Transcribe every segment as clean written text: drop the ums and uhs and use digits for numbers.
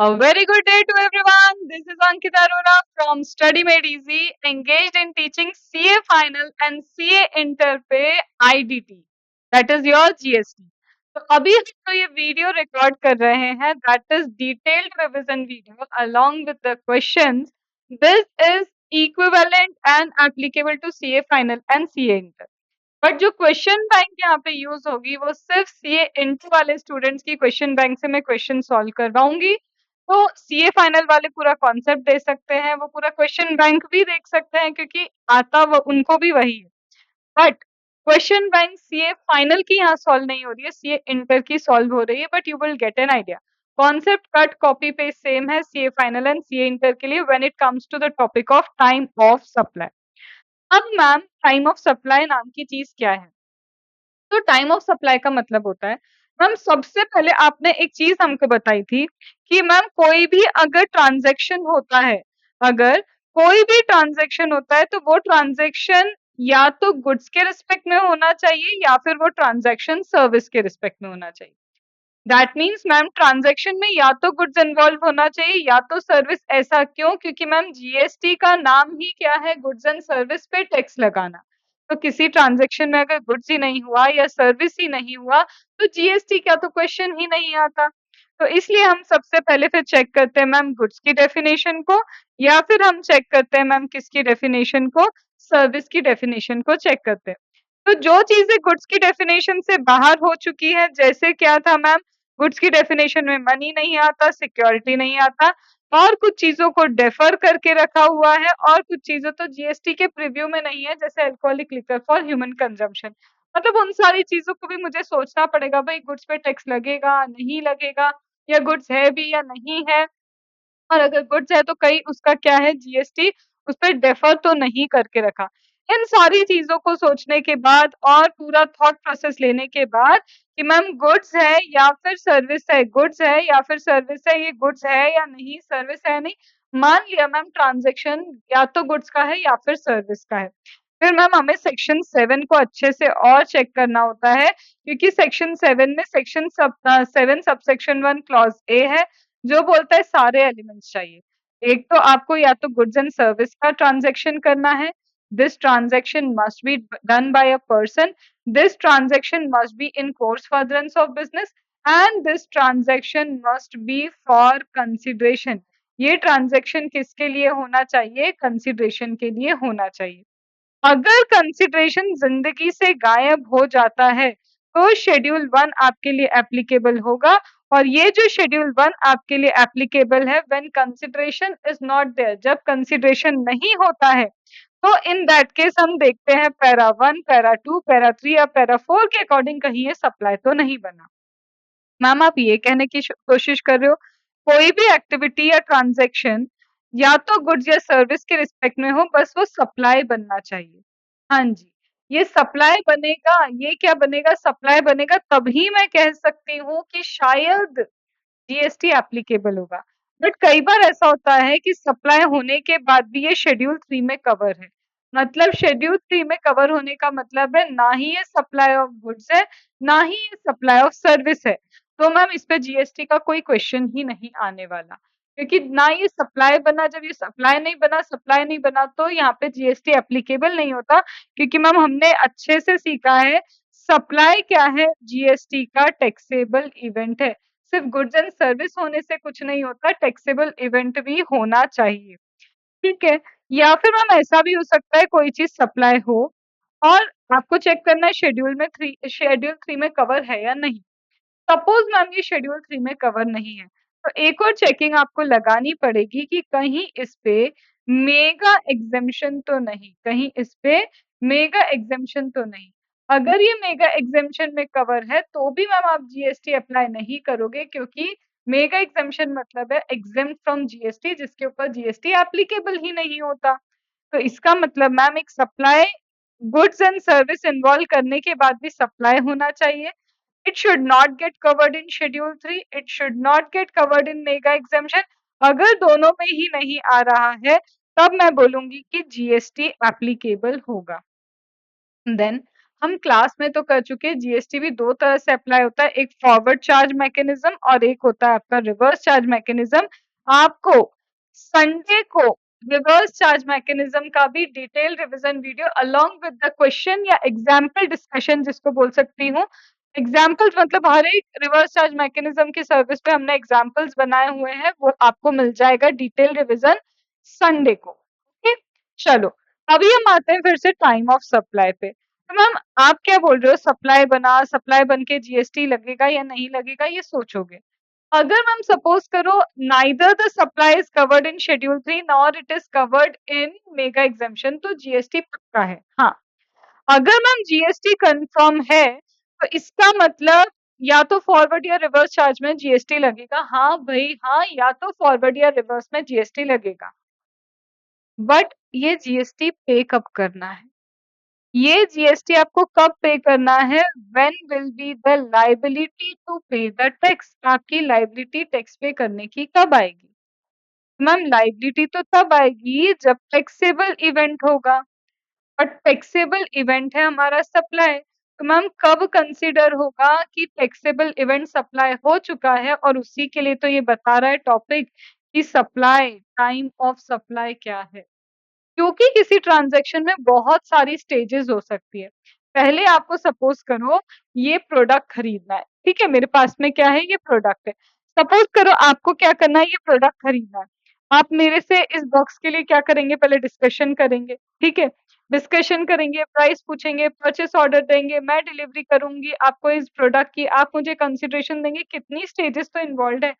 A very good day to everyone. This is Ankita Arora from Study Made Easy, engaged in teaching CA Final and CA Inter पे IDT, that is your GST. तो अभी हम जो ये video record कर रहे हैं, that is detailed revision video along with the questions. This is equivalent and applicable to CA Final and CA Inter. But जो क्वेश्चन बैंक यहाँ पे यूज होगी वो सिर्फ सीए इंटर वाले स्टूडेंट्स की क्वेश्चन बैंक से मैं क्वेश्चन सॉल्व करवाऊंगी। तो सीए फाइनल वाले पूरा कॉन्सेप्ट दे सकते हैं, वो पूरा क्वेश्चन बैंक भी देख सकते हैं क्योंकि आता वो उनको भी वही है। But question bank CA final की यहाँ सॉल्व नहीं हो रही है, सीए इंटर की सॉल्व हो रही है, but you will get an idea. Concept cut copy paste same है CA final and CA inter के लिए when it comes to the topic of time of supply. अब मैम टाइम ऑफ सप्लाई नाम की चीज क्या है? तो टाइम ऑफ सप्लाई का मतलब होता है, मैम सबसे पहले आपने एक चीज हमको बताई थी कि मैम कोई भी अगर ट्रांजैक्शन होता है, अगर कोई भी ट्रांजैक्शन होता है तो वो ट्रांजैक्शन या तो गुड्स के रिस्पेक्ट में होना चाहिए या फिर वो ट्रांजैक्शन सर्विस के रिस्पेक्ट में होना चाहिए। दैट मीन्स मैम ट्रांजैक्शन में या तो गुड्स इन्वॉल्व होना चाहिए या तो सर्विस। ऐसा क्यों? क्योंकि मैम जीएसटी का नाम ही क्या है? गुड्स एंड सर्विस पे टैक्स लगाना। तो किसी ट्रांजैक्शन में अगर गुड्स ही नहीं हुआ या सर्विस ही नहीं हुआ तो जीएसटी का तो क्वेश्चन ही नहीं आता। तो इसलिए हम सबसे पहले फिर चेक करते हैं मैम गुड्स की डेफिनेशन को, या फिर हम चेक करते हैं मैम किसकी डेफिनेशन को? सर्विस की डेफिनेशन को चेक करते हैं। तो जो चीजें गुड्स की डेफिनेशन से बाहर हो चुकी है, जैसे क्या था मैम? गुड्स की डेफिनेशन में मनी नहीं आता, सिक्योरिटी नहीं आता, और कुछ चीजों को डेफर करके रखा हुआ है, और कुछ चीजें तो जीएसटी के प्रीव्यू में नहीं है, जैसे alcoholic liquor for human consumption. मतलब उन सारी चीजों को भी मुझे सोचना पड़ेगा, भाई गुड्स पे टैक्स लगेगा नहीं लगेगा, या गुड्स है भी या नहीं है, और अगर गुड्स है तो कहीं उसका क्या है जीएसटी उस पर डेफर तो नहीं करके रखा। इन सारी चीजों को सोचने के बाद और पूरा थॉट प्रोसेस लेने के बाद कि मैम गुड्स है या फिर सर्विस है, गुड्स है या फिर सर्विस है, ये गुड्स है या नहीं, सर्विस है नहीं, मान लिया मैम ट्रांजेक्शन या तो गुड्स का है या फिर सर्विस का है। फिर मैम हमें सेक्शन 7 को अच्छे से और चेक करना होता है, क्योंकि सेक्शन 7 में सेक्शन 7 सबसेक्शन 1 क्लॉज ए है जो बोलता है सारे एलिमेंट्स चाहिए। एक तो आपको या तो गुड्स एंड सर्विस का ट्रांजैक्शन करना है, this transaction must be done by a person, this transaction must be in course furtherance of business, and this transaction must be for consideration. ये ट्रांजैक्शन किसके लिए होना चाहिए? कंसिडरेशन के लिए होना चाहिए। अगर कंसिडरेशन जिंदगी से गायब हो जाता है तो शेड्यूल 1 आपके लिए एप्लीकेबल होगा, और ये जो शेड्यूल 1 आपके लिए एप्लीकेबल है when consideration is not there, जब कंसिडरेशन नहीं होता है, तो इन दैट केस हम देखते हैं पैरा 1, पैरा 2, पैरा 3 या पैरा 4 के अकॉर्डिंग कहीं ये सप्लाई तो नहीं बना। मैम आप ये कहने की कोशिश कर रहे हो कोई भी एक्टिविटी या ट्रांजैक्शन या तो गुड्स या सर्विस के रिस्पेक्ट में हो, बस वो सप्लाई बनना चाहिए। हाँ जी, ये सप्लाई बनेगा, ये क्या बनेगा? सप्लाई बनेगा, तभी मैं कह सकती हूँ कि शायद जीएसटी एप्लीकेबल होगा। बट कई बार ऐसा होता है कि सप्लाई होने के बाद भी ये शेड्यूल 3 में कवर है। मतलब शेड्यूल 3 में कवर होने का मतलब है ना ही ये सप्लाई ऑफ गुड्स है, ना ही ये सप्लाई ऑफ सर्विस है। तो मैम इस पे जीएसटी का कोई क्वेश्चन ही नहीं आने वाला, क्योंकि ना ये सप्लाई बना, जब ये सप्लाई नहीं बना तो यहाँ पे जीएसटी एप्लीकेबल नहीं होता, क्योंकि मैम हमने अच्छे से सीखा है सप्लाई क्या है? जीएसटी का टैक्सेबल इवेंट है। सिर्फ गुड्स एंड सर्विस होने से कुछ नहीं होता, टैक्सेबल इवेंट भी होना चाहिए, ठीक है? या फिर मैम ऐसा भी हो सकता है कोई चीज सप्लाई हो और आपको चेक करना है शेड्यूल 3 में कवर है या नहीं। सपोज मैम ये शेड्यूल 3 में कवर नहीं है, तो एक और चेकिंग आपको लगानी पड़ेगी कि कहीं इस पे मेगा एग्जेम्पशन तो नहीं, कहीं इस पे मेगा एग्जेम्पशन तो नहीं। अगर ये मेगा एग्जेम्पशन में कवर है तो भी मैम आप जीएसटी अप्लाई नहीं करोगे, क्योंकि मेगा एग्जेम्पशन मतलब है एग्जेम्प्ट फ्रॉम जीएसटी, जिसके ऊपर जीएसटी एप्लीकेबल ही नहीं होता। तो इसका मतलब मैम एक supply goods and service involve करने के बाद भी सप्लाई होना चाहिए। It should not get covered in Schedule 3. It should not get covered in Mega Exemption. अगर दोनों में ही नहीं आ रहा है, तब मैं बोलूंगी कि जीएसटी एप्लीकेबल होगा। देन हम क्लास में तो कर चुके हैं, जीएसटी भी 2 तरह से अप्लाई होता है, एक फॉरवर्ड चार्ज मैकेनिज्म और एक होता है आपका रिवर्स चार्ज मैकेनिज्म। आपको संडे को रिवर्स चार्ज मैकेनिज्म का भी detail revision video along with the question या एग्जाम्पल डिस्कशन जिसको बोल सकती हूँ। एग्जाम्पल्स मतलब हर एक रिवर्स चार्ज मैकेनिज्म की सर्विस पे हमने एग्जाम्पल्स बनाए हुए हैं, वो आपको मिल जाएगा डिटेल रिवीजन संडे को। ओके, चलो अभी हम आते हैं फिर से टाइम ऑफ सप्लाई पे। तो मैम आप क्या बोल रहे हो, सप्लाई बन के जीएसटी लगेगा या नहीं लगेगा, ये सोचोगे। अगर मैम सपोज करो neither the supply is covered in schedule 3 nor it is covered in mega exemption, तो जीएसटी पक्का है। हाँ, अगर मैम जीएसटी कंफर्म है तो इसका मतलब या तो फॉरवर्ड या रिवर्स चार्ज में जीएसटी लगेगा। हाँ भाई हाँ, या तो फॉरवर्ड या रिवर्स में जीएसटी लगेगा, बट ये जीएसटी पे कब करना है, ये जीएसटी आपको कब पे करना है, when will be the liability to pay the tax, आपकी लायबिलिटी टैक्स पे करने की कब आएगी। मैम लायबिलिटी तो तब आएगी जब टैक्सेबल इवेंट होगा, बट टैक्सेबल इवेंट है हमारा सप्लाई। तो मैम कब कंसीडर होगा कि टैक्सेबल इवेंट सप्लाई हो चुका है, और उसी के लिए तो ये बता रहा है टॉपिक कि सप्लाई, टाइम ऑफ सप्लाई क्या है। क्योंकि किसी ट्रांजैक्शन में बहुत सारी स्टेजेस हो सकती है। पहले आपको सपोज करो ये प्रोडक्ट खरीदना है, ठीक है, मेरे पास में क्या है, ये प्रोडक्ट है। सपोज करो आपको क्या करना है, ये प्रोडक्ट खरीदना है। आप मेरे से इस बॉक्स के लिए क्या करेंगे, पहले डिस्कशन करेंगे, ठीक है, डिस्कशन करेंगे, प्राइस पूछेंगे, परचेस ऑर्डर देंगे, मैं डिलीवरी करूंगी आपको इस प्रोडक्ट की, आप मुझे कंसिडरेशन देंगे, कितनी स्टेजेस तो इन्वॉल्व है।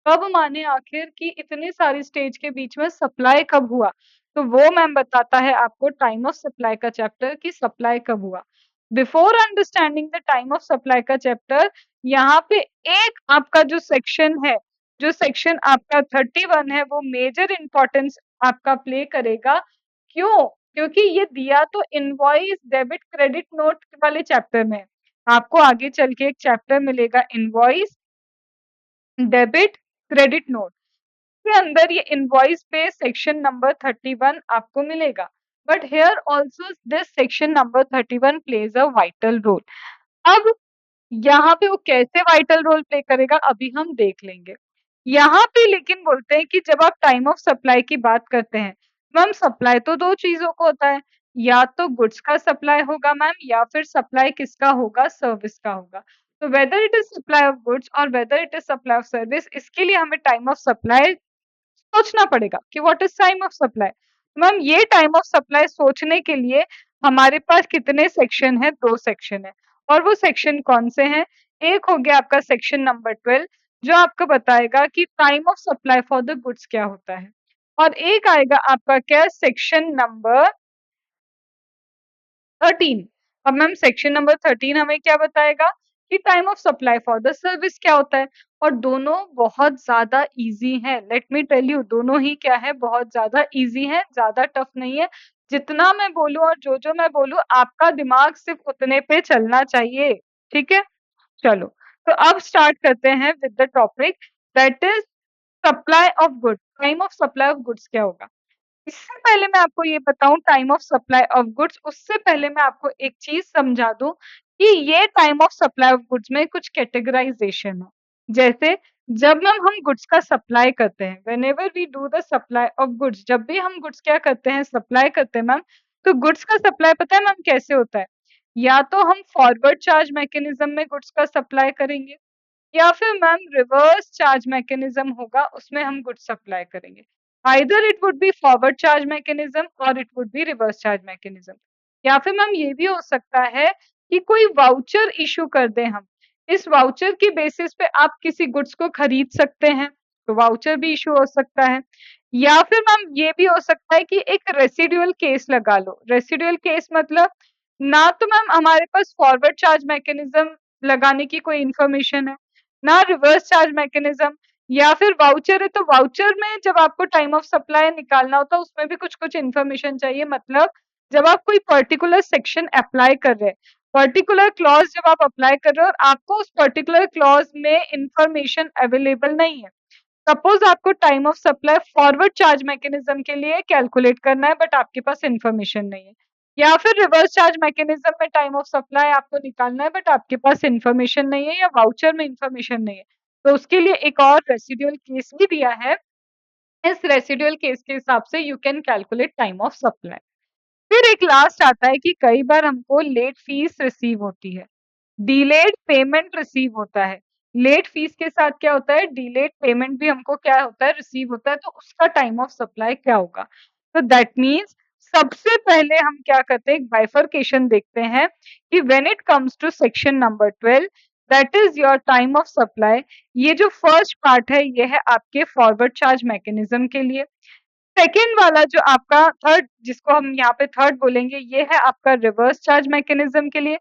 कब माने आखिर कि इतनी सारी स्टेज के बीच में सप्लाई कब हुआ, तो वो मैम बताता है आपको टाइम ऑफ सप्लाई का चैप्टर कि सप्लाई कब हुआ। Before understanding the time of supply का चैप्टर, यहाँ पे एक आपका जो सेक्शन है, जो सेक्शन आपका 31 है, वो मेजर इंपॉर्टेंस आपका प्ले करेगा। क्यों? क्योंकि ये दिया तो इनवॉइस डेबिट क्रेडिट नोट वाले चैप्टर में है। आपको आगे चल के एक चैप्टर मिलेगा इनवॉइस डेबिट क्रेडिट नोट के अंदर ये इनवॉइस पे सेक्शन नंबर 31 आपको मिलेगा। But here also this section number 31 plays a vital role. अब यहाँ पे वो कैसे वाइटल रोल प्ले करेगा अभी हम देख लेंगे। यहाँ पे लेकिन बोलते हैं कि जब आप टाइम ऑफ सप्लाई की बात करते हैं, मैम सप्लाई तो दो चीजों को होता है, या तो गुड्स का सप्लाई होगा मैम, या फिर सप्लाई किसका होगा, सर्विस का होगा। तो whether it is supply of goods और whether it is supply of service, इसके लिए हमें टाइम ऑफ सप्लाई सोचना पड़ेगा कि what is time of supply. Ma'am ये टाइम ऑफ सप्लाई सोचने के लिए हमारे पास कितने सेक्शन है, 2 सेक्शन है। और वो सेक्शन कौन से हैं, एक हो गया आपका सेक्शन नंबर 12 जो आपको बताएगा कि time of supply for the goods क्या होता है, और एक आएगा आपका क्या, सेक्शन नंबर 13। अब मैम सेक्शन नंबर 13 हमें क्या बताएगा कि time of supply for the service क्या होता है। और दोनों बहुत ज्यादा इजी है, लेट मी टेल यू, दोनों ही क्या है, बहुत ज्यादा इजी है, ज्यादा टफ नहीं है। जितना मैं बोलूं और जो मैं बोलूं आपका दिमाग सिर्फ उतने पे चलना चाहिए, ठीक है। चलो, तो अब स्टार्ट करते हैं with the topic that is supply of goods. Time of supply of goods क्या होगा, इससे पहले मैं आपको ये बताऊं time of supply of goods, उससे पहले मैं आपको एक चीज समझा दूं कि ये time of supply of goods में कुछ कैटेगराइजेशन है। जैसे जब हम गुड्स का सप्लाई करते हैं, whenever we do the supply of goods, जब भी हम गुड्स क्या करते हैं, सप्लाई करते हैं मैम, तो गुड्स का सप्लाई पता है मैम कैसे होता है, या तो हम फॉरवर्ड चार्ज मैकेनिज्म में गुड्स का सप्लाई करेंगे, या फिर मैम रिवर्स चार्ज मैकेनिज्म होगा, उसमें हम गुड्स सप्लाई करेंगे। Either it would be forward charge mechanism और it would be reverse charge mechanism. या फिर मैम ये भी हो सकता है कि कोई वाउचर इशू कर दें हम, इस वाउचर की बेसिस पे आप किसी गुड्स को खरीद सकते हैं, तो वाउचर भी इशू हो सकता है। या फिर मैम ये भी हो सकता है कि एक रेसिडुअल केस लगा लो। रेसिडुअल केस मतलब ना तो मैम हमारे पास फॉरवर्ड चार्ज मैकेनिज्म लगाने की कोई इंफॉर्मेशन है, ना रिवर्स चार्ज मैकेनिज्म, या फिर वाउचर है, तो वाउचर में जब आपको टाइम ऑफ सप्लाई निकालना होता है उसमें भी कुछ कुछ इन्फॉर्मेशन चाहिए। मतलब जब आप कोई पर्टिकुलर सेक्शन अप्लाई कर रहे हैं, पर्टिकुलर क्लॉज जब आप अप्लाई कर रहे हो और आपको उस पर्टिकुलर क्लॉज में इंफॉर्मेशन अवेलेबल नहीं है, सपोज आपको time of supply forward charge mechanism के लिए कैलकुलेट करना है बट आपके पास इंफॉर्मेशन नहीं है, या फिर रिवर्स चार्ज मैकेनिज्म में टाइम ऑफ सप्लाई आपको निकालना है बट आपके पास इन्फॉर्मेशन नहीं है या वाउचर में इन्फॉर्मेशन नहीं है, तो उसके लिए एक और रेसिडुअल केस भी दिया है। इस रेसिडुअल केस के हिसाब से you can calculate time of supply. फिर एक लास्ट आता है कि कई बार हमको लेट फीस रिसीव होती है, डिलेड पेमेंट रिसीव होता है। लेट फीस के साथ क्या होता है, डिलेड पेमेंट भी हमको क्या होता है, रिसीव होता है, तो उसका टाइम ऑफ सप्लाई क्या होगा? तो दैट मीन्स सबसे पहले हम क्या करते हैं, एक बाइफरकेशन देखते हैं कि when it comes to section number 12 that is your time of supply. ये जो फर्स्ट पार्ट है ये है आपके फॉरवर्ड चार्ज मैकेनिज्म के लिए। सेकंड वाला जो आपका थर्ड, जिसको हम यहाँ पे थर्ड बोलेंगे, ये है आपका रिवर्स चार्ज मैकेनिज्म के लिए।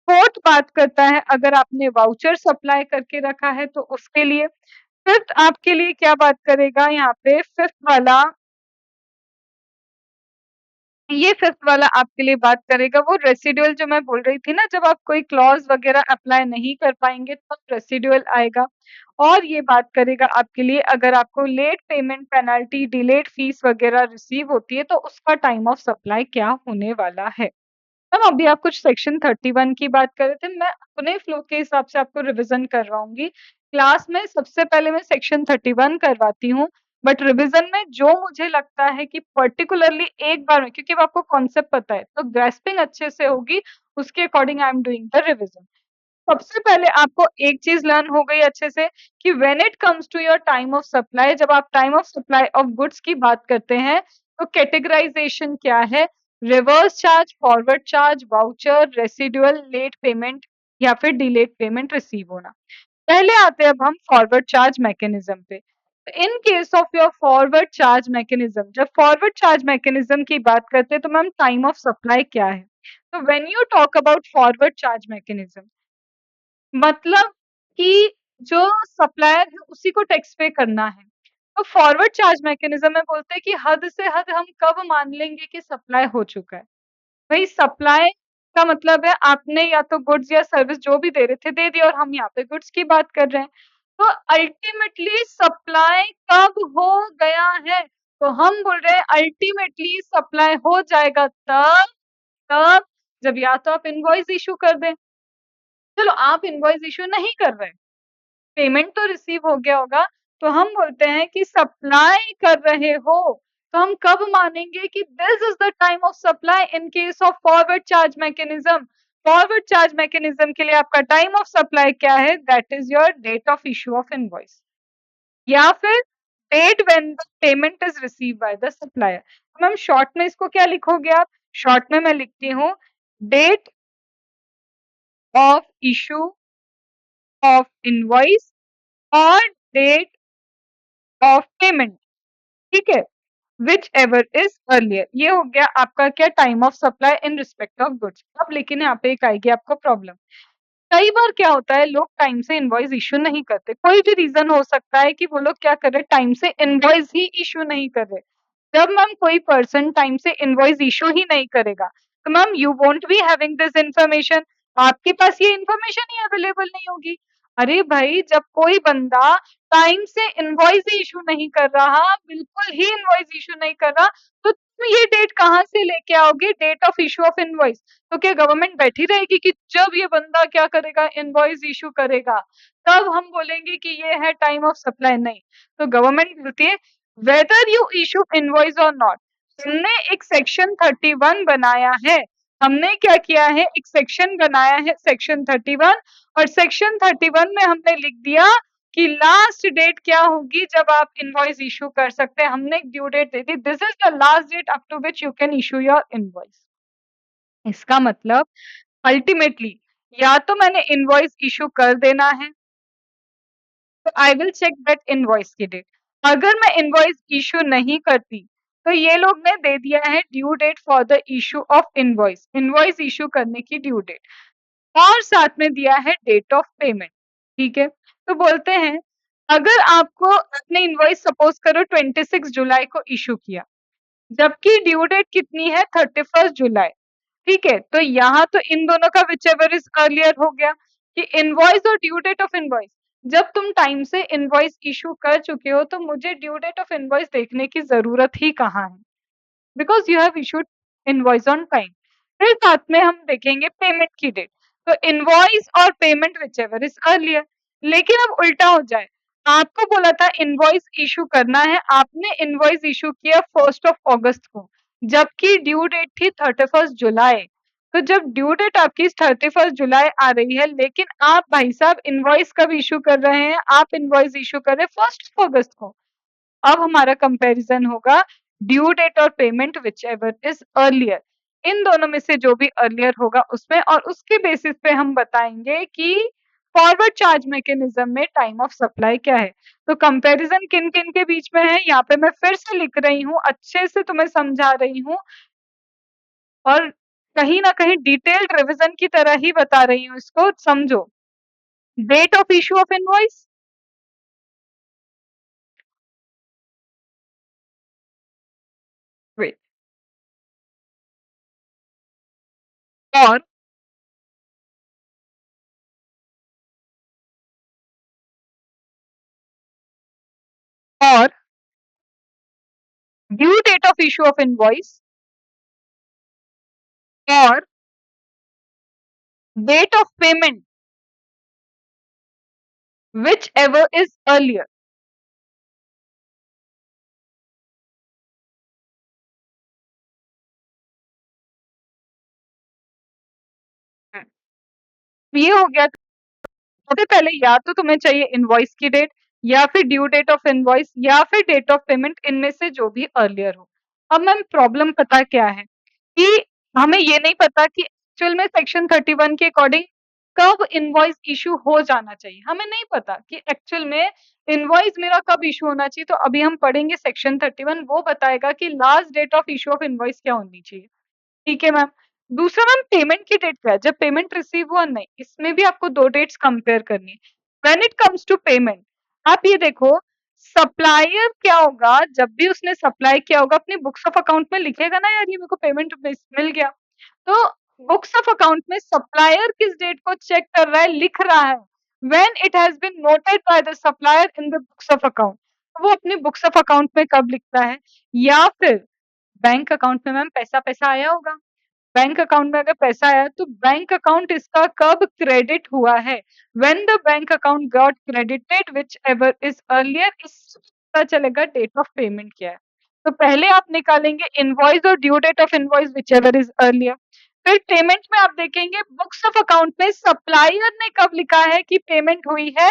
फोर्थ बात करता है अगर आपने वाउचर सप्लाई करके रखा है तो उसके लिए। फिफ्थ आपके लिए क्या बात करेगा यहाँ पे, फिफ्थ वाला, ये फिफ्थ वाला आपके लिए बात करेगा वो रेसिडुअल जो मैं बोल रही थी ना, जब आप कोई क्लॉज वगैरह अप्लाई नहीं कर पाएंगे तब रेसिडुअल आएगा। और ये बात करेगा आपके लिए अगर आपको late payment penalty, delayed fees वगैरह रिसीव होती है तो उसका टाइम ऑफ सप्लाई क्या होने वाला है। मैम अभी आप कुछ सेक्शन 31 की बात कर रहे थे, मैं अपने फ्लो के हिसाब से आपको रिवीजन करवाऊंगी। क्लास में सबसे पहले मैं सेक्शन 31 करवाती हूँ, बट रिवीजन में जो मुझे लगता है कि पर्टिकुलरली एक बार में, क्योंकि अब आपको कॉन्सेप्ट पता है तो ग्रेस्पिंग अच्छे से होगी, उसके according I am doing the revision. सबसे पहले आपको एक चीज लर्न हो गई अच्छे से कि when it comes to your time of supply, जब आप time of supply of goods की बात करते हैं तो कैटेगराइजेशन क्या है, reverse charge, forward charge, voucher, residual, late payment या फिर डिलेड पेमेंट रिसीव होना। पहले आते हैं अब हम फॉरवर्ड चार्ज मैकेनिज्म पे। इन case of your forward charge mechanism, जब फॉरवर्ड चार्ज मैकेनिज्म की बात करते हैं तो मैम टाइम ऑफ सप्लाई क्या है? तो when you talk about forward charge mechanism, मतलब कि जो सप्लायर है उसी को टैक्स पे करना है। तो फॉरवर्ड चार्ज मैकेनिज्म में बोलते हैं कि हद से हद हम कब मान लेंगे कि सप्लाई हो चुका है। भाई सप्लाई का मतलब है आपने या तो गुड्स या सर्विस जो भी दे रहे थे दे दिया, और हम यहाँ पे गुड्स की बात कर रहे हैं। तो अल्टीमेटली सप्लाई कब हो गया है? तो हम बोल रहे हैं अल्टीमेटली सप्लाई हो जाएगा तब तब जब या तो आप इनवॉइस इशू कर दें। चलो आप इनवॉइस इशू नहीं कर रहे, पेमेंट तो रिसीव हो गया होगा, तो हम बोलते हैं कि सप्लाई कर रहे हो, तो हम कब मानेंगे कि this is the time of supply in case of forward charge mechanism. Forward charge mechanism के लिए आपका टाइम ऑफ सप्लाई क्या है, that is your date of issue of invoice, या फिर date when the payment is receive by the supplier. तो ma'am short में इसको क्या लिखोगे आप? शॉर्ट में मैं लिखती हूँ date of issue of invoice और डेट ऑफ पेमेंट, ठीक है, विच एवर इज अर्लियर। ये हो गया आपका क्या, time of supply in respect of goods. अब लेकिन यहाँ पे एक आएगी आपको प्रॉब्लम। कई बार क्या होता है लोग टाइम से इनवॉइस इशू नहीं करते, कोई भी रीजन हो सकता है कि वो लोग क्या कर रहे, टाइम से इनवॉइस ही इशू नहीं कर रहे। जब मैम कोई पर्सन टाइम से इनवॉइस इशू ही नहीं करेगा तो ma'am you won't be having this information, आपके पास ये इंफॉर्मेशन ही अवेलेबल नहीं होगी। अरे भाई जब कोई बंदा टाइम से इनवॉइस ही इशू नहीं कर रहा, बिल्कुल ही इनवॉइस इशू नहीं कर रहा, तो तुम ये डेट कहाँ से लेके आओगे, date of issue of invoice? तो क्या गवर्नमेंट बैठी रहेगी कि जब ये बंदा क्या करेगा, इनवॉइस इशू करेगा, तब हम बोलेंगे कि ये है टाइम ऑफ सप्लाई? नहीं। तो गवर्नमेंट बोलती है वेदर यू इशू इनवॉइस और नॉट। हमने एक सेक्शन 31 बनाया है, हमने क्या किया है, एक सेक्शन बनाया है सेक्शन 31, और सेक्शन 31 में हमने लिख दिया कि लास्ट डेट क्या होगी जब आप इनवॉइस इशू कर सकते हैं। हमने एक ड्यू डेट दे दी, this is the last date up to which you can issue your invoice. इसका मतलब अल्टीमेटली या तो मैंने इनवॉइस इशू कर देना है, तो I will check that invoice की डेट। अगर मैं इनवॉइस इशू नहीं करती तो ये लोग ने दे दिया है due date for the issue of invoice, invoice issue करने की ड्यू डेट, और साथ में दिया है डेट ऑफ पेमेंट। ठीक है, तो बोलते हैं अगर आपको अपने इनवॉइस सपोज करो 26 जुलाई को इशू किया, जबकि ड्यू डेट कितनी है, 31 जुलाई। ठीक है, तो यहाँ तो इन दोनों का विचएवर इज अर्लियर हो गया कि इनवॉइस और ड्यू डेट ऑफ इनवॉइस। जब तुम टाइम से इनवॉइस इशू कर चुके हो तो मुझे ड्यू डेट ऑफ इनवॉइस देखने की जरूरत ही कहाँ है, because you have issued invoice on time. फिर साथ में हम देखेंगे पेमेंट की डेट। तो इनवॉइस और पेमेंट व्हिचएवर इज अर्लियर। लेकिन अब उल्टा हो जाए, आपको बोला था इनवॉइस इशू करना है, आपने इनवॉइस इशू किया 1 अगस्त को, जबकि ड्यू डेट थी 31 जुलाई। तो जब ड्यू डेट आपकी 31 जुलाई आ रही है, लेकिन आप भाई साहब इनवॉइस कब इशू कर रहे हैं? आप इनवॉइस इशू कर रहे हैं 1 अगस्त को। अब हमारा कंपैरिजन होगा ड्यू डेट और payment whichever is earlier. इन दोनों में से जो भी अर्लियर होगा उसमें, और उसके बेसिस पे हम बताएंगे कि फॉरवर्ड चार्ज मैकेनिज्म में टाइम ऑफ सप्लाई क्या है। तो कंपैरिजन किन किन के बीच में है, यहाँ पे मैं फिर से लिख रही हूँ, अच्छे से तुम्हें समझा रही हूँ, और कहीं ना कहीं डिटेल्ड रिवीजन की तरह ही बता रही हूँ, इसको समझो। Date of issue of invoice, wait, और और due date of issue of invoice, और date of payment whichever is earlier। ये हो गया। सबसे पहले या तो तुम्हें चाहिए इनवॉइस की डेट, या फिर ड्यू डेट ऑफ इनवॉइस, या फिर डेट ऑफ पेमेंट, इनमें से जो भी अर्लियर हो। अब मैम प्रॉब्लम पता क्या है कि हमें ये नहीं पता कि एक्चुअल में सेक्शन 31 के अकॉर्डिंग कब इनवॉइस इशू हो जाना चाहिए। हमें नहीं पता कि एक्चुअल में इनवॉइस मेरा कब इशू होना चाहिए। तो अभी हम पढ़ेंगे सेक्शन 31, वो बताएगा कि last date of issue of invoice क्या होनी चाहिए। ठीक है मैम। दूसरा मैम पेमेंट की डेट क्या है? जब पेमेंट रिसीव हुआ, नहीं, इसमें भी आपको 2 डेट्स कंपेयर करनी है। When it comes to payment, आप ये देखो, सप्लायर क्या होगा, जब भी उसने सप्लाई किया होगा अपनी बुक्स ऑफ अकाउंट में लिखेगा ना, यार ये मेरे को पेमेंट मिल गया। तो बुक्स ऑफ अकाउंट में सप्लायर किस डेट को चेक कर रहा है, लिख रहा है, when it has been noted by the supplier in the books of account. वो अपनी बुक्स ऑफ अकाउंट में कब लिखता है? या फिर बैंक अकाउंट में मैम पैसा पैसा आया होगा, बैंक अकाउंट में अगर पैसा आया तो बैंक अकाउंट इसका कब क्रेडिट हुआ है? When the bank account got credited which ever is earlier, इससे पता चलेगा डेट ऑफ पेमेंट क्या है। तो पहले आप निकालेंगे इनवॉइस और due date of invoice whichever is earlier. फिर पेमेंट में आप देखेंगे बुक्स ऑफ अकाउंट में सप्लायर ने कब लिखा है कि पेमेंट हुई है,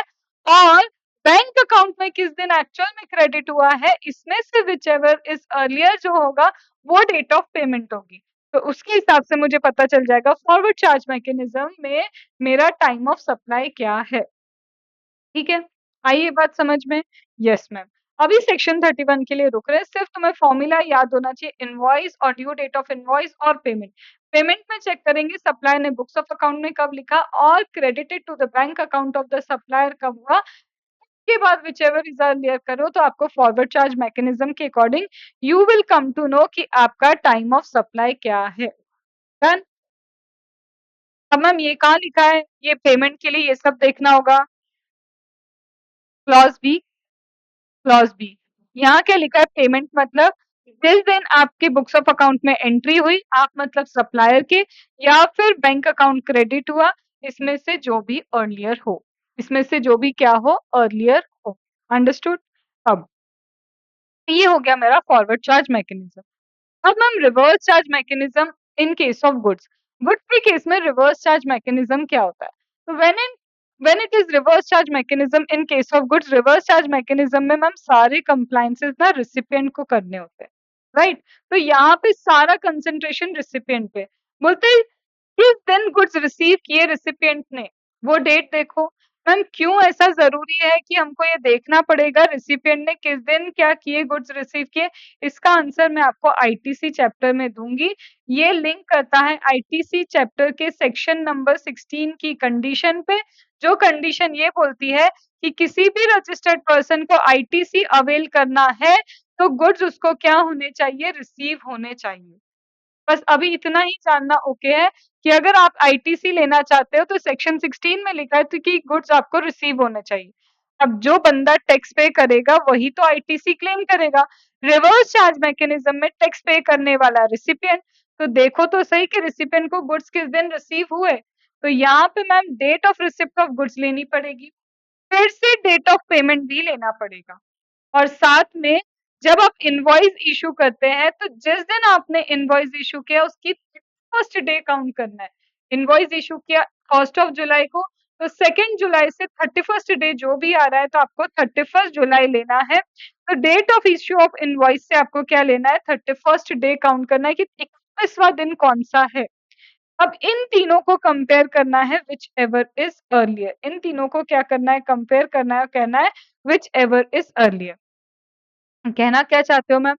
और बैंक अकाउंट में किस दिन एक्चुअल में क्रेडिट हुआ है। इसमें से विच एवर इज अर्लियर जो होगा वो डेट ऑफ पेमेंट होगी। तो उसके हिसाब से मुझे पता चल जाएगा फॉरवर्ड चार्ज मैकेनिज्म में मेरा टाइम ऑफ सप्लाई क्या है। ठीक है, आई ये बात समझ में? Yes ma'am. अभी सेक्शन 31 के लिए रुक रहे हैं, सिर्फ तुम्हें फॉर्मूला याद होना चाहिए, इनवॉइस और ड्यू डेट ऑफ इनवॉइस और पेमेंट। पेमेंट में चेक करेंगे सप्लायर ने बुक्स ऑफ अकाउंट में कब लिखा, और credited to the bank account of the supplier कब हुआ। के बाद विचेवर इज अर्लियर करो तो आपको फॉरवर्ड चार्ज मैकेनिज्म के according you will come to know कि आपका टाइम ऑफ सप्लाई क्या है। डन। अब मैम ये कहाँ लिखा है? ये पेमेंट के लिए ये सब देखना होगा। क्लॉज बी, क्लॉज बी, यहाँ क्या लिखा है? पेमेंट मतलब जिस दिन आपके बुक्स ऑफ अकाउंट में एंट्री हुई, आप मतलब सप्लायर के, या फिर बैंक अकाउंट क्रेडिट हुआ, इसमें से जो भी अर्लियर हो, इसमें से जो भी क्या हो, अर्लियर हो। अंडरस्टूड? अब ये हो गया मेरा फॉरवर्ड चार्ज मैकेनिज्म। अब ma'am reverse charge mechanism in case of goods. Goods के केस में रिवर्स चार्ज मैकेनिज्म क्या होता है? तो when it is reverse charge mechanism in case of goods, reverse charge mechanism में मैम सारे कंप्लायंसेस ना रिसिपिएंट को करने होते हैं, राइट? तो यहाँ पे सारा कंसंट्रेशन रिसिपिएंट पे। बोलते हैं किस दिन गुड्स रिसीव किए रिसिपिएंट ने, वो डेट देखो। मैम क्यों ऐसा जरूरी है कि हमको ये देखना पड़ेगा रिसिपिएंट ने किस दिन क्या किए, गुड्स रिसीव किए? इसका आंसर मैं आपको आईटीसी चैप्टर में दूंगी। ये लिंक करता है आईटीसी चैप्टर के सेक्शन नंबर 16 की कंडीशन पे, जो कंडीशन ये बोलती है कि किसी भी रजिस्टर्ड पर्सन को आईटीसी अवेल करना है तो गुड्स उसको क्या होने चाहिए, रिसीव होने चाहिए। बस अभी इतना ही जानना ओके है कि अगर आप आईटीसी लेना चाहते हो तो सेक्शन 16 में लिखा है तो कि गुड्स आपको रिसीव होने चाहिए। अब जो बंदा टैक्स पे करेगा वही तो आईटीसी क्लेम करेगा। रिवर्स चार्ज मैकेनिज्म में टैक्स पे करने वाला रिसिपिएंट। तो देखो तो सही कि रिसिपिएंट को गुड्स किस दिन रिसीव हुए। तो यहाँ पे ma'am date of receipt of goods लेनी पड़ेगी, फिर से डेट ऑफ पेमेंट भी लेना पड़ेगा। और साथ में जब आप इनवॉइस इश्यू करते हैं तो जिस दिन आपने इनवॉइस इश्यू किया उसकी फर्स्ट डे काउंट करना है। इनवॉइस इश्यू किया 1 जुलाई को, तो 2 जुलाई से 31 डे जो भी आ रहा है तो आपको 31 जुलाई लेना है। तो date of issue of invoice से आपको क्या लेना है, 31 डे काउंट करना है कि 31वां दिन कौन सा है। अब इन तीनों को कंपेयर करना है विच एवर इज अर्लियर। इन तीनों को क्या करना है, कंपेयर करना है और कहना है विच एवर इज अर्लियर। कहना क्या चाहते हो ma'am,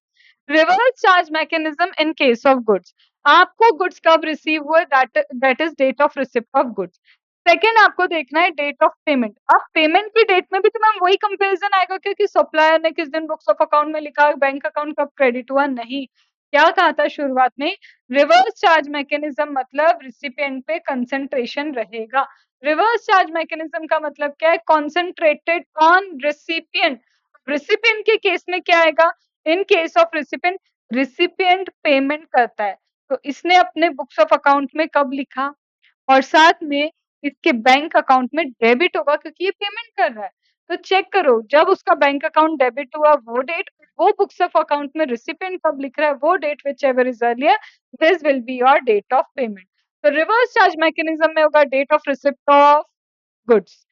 reverse charge mechanism in case of goods. आपको गुड्स कब रिसीव हुए, that is date of receipt of goods. Second आपको देखना है डेट ऑफ पेमेंट। अब पेमेंट की डेट में भी तो मैम वही कंपैरिजन आएगा क्योंकि सप्लायर ने किस दिन बुक्स ऑफ अकाउंट में लिखा, बैंक अकाउंट कब क्रेडिट हुआ, नहीं। क्या कहा था शुरुआत में, रिवर्स चार्ज मैकेनिज्म मतलब रिसिपिएंट पे कंसंट्रेशन रहेगा। रिवर्स चार्ज मैकेनिज्म का मतलब क्या है, कॉन्सेंट्रेटेड ऑन रिसिपिएंट। रिसिपिएंट के केस में क्या आएगा, इन case of recipient, recipient payment करता है तो इसने अपने बुक्स ऑफ अकाउंट में कब लिखा, और साथ में इसके बैंक अकाउंट में डेबिट होगा क्योंकि ये पेमेंट कर रहा है। तो चेक करो जब उसका बैंक अकाउंट डेबिट हुआ वो डेट, वो बुक्स ऑफ अकाउंट में रिसिपिएंट कब लिख रहा है वो date, whichever is earlier, this will be your date of payment. तो रिवर्स चार्ज मैकेनिज्म में होगा date of receipt of goods,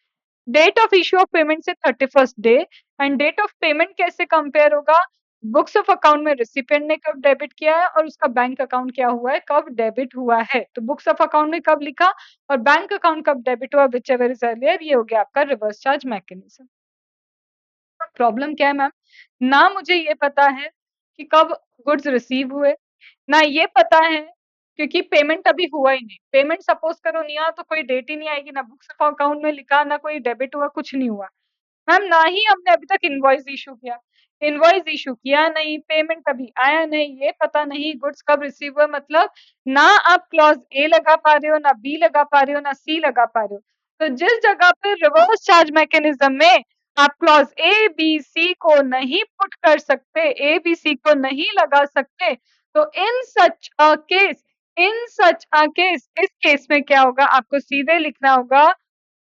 date of issue of payment से 31st day, and date of payment कैसे compare होगा, books of account में recipient ने कब debit किया है और उसका बैंक अकाउंट क्या हुआ है, कब डेबिट हुआ है। तो बुक्स ऑफ अकाउंट में कब लिखा और बैंक अकाउंट कब डेबिट हुआ, विच एवर इज अर्लियर, ये हो गया आपका रिवर्स चार्ज मैकेनिज्म। प्रॉब्लम क्या है मैम, ना मुझे ये पता है कि कब गुड्स रिसीव हुए, ना ये पता है क्योंकि पेमेंट अभी हुआ ही नहीं। पेमेंट सपोज करो नहीं आया तो कोई डेट ही नहीं आएगी, ना बुक्स ऑफ अकाउंट में लिखा, ना कोई डेबिट हुआ, कुछ नहीं हुआ। मैम ना ही हमने अभी तक इनवॉइस इश्यू किया, इनवॉइस इश्यू किया नहीं, पेमेंट अभी आया नहीं, ये पता नहीं गुड्स कब रिसीव हुआ, मतलब ना आप क्लॉज ए लगा पा रहे हो, ना बी लगा पा रहे हो, ना सी लगा पा रहे हो। तो जिस जगह पे रिवर्स चार्ज मैकेनिज्म में आप क्लॉज ए बी सी को नहीं पुट कर सकते, ए बी सी को नहीं लगा सकते, तो in such a case, in such a case, इस केस में क्या होगा, आपको सीधे लिखना होगा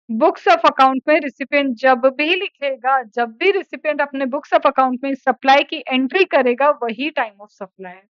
बुक्स ऑफ अकाउंट में रिसिपिएंट जब भी लिखेगा, जब भी रिसिपिएंट अपने बुक्स ऑफ अकाउंट में सप्लाई की एंट्री करेगा वही टाइम ऑफ सप्लाई है।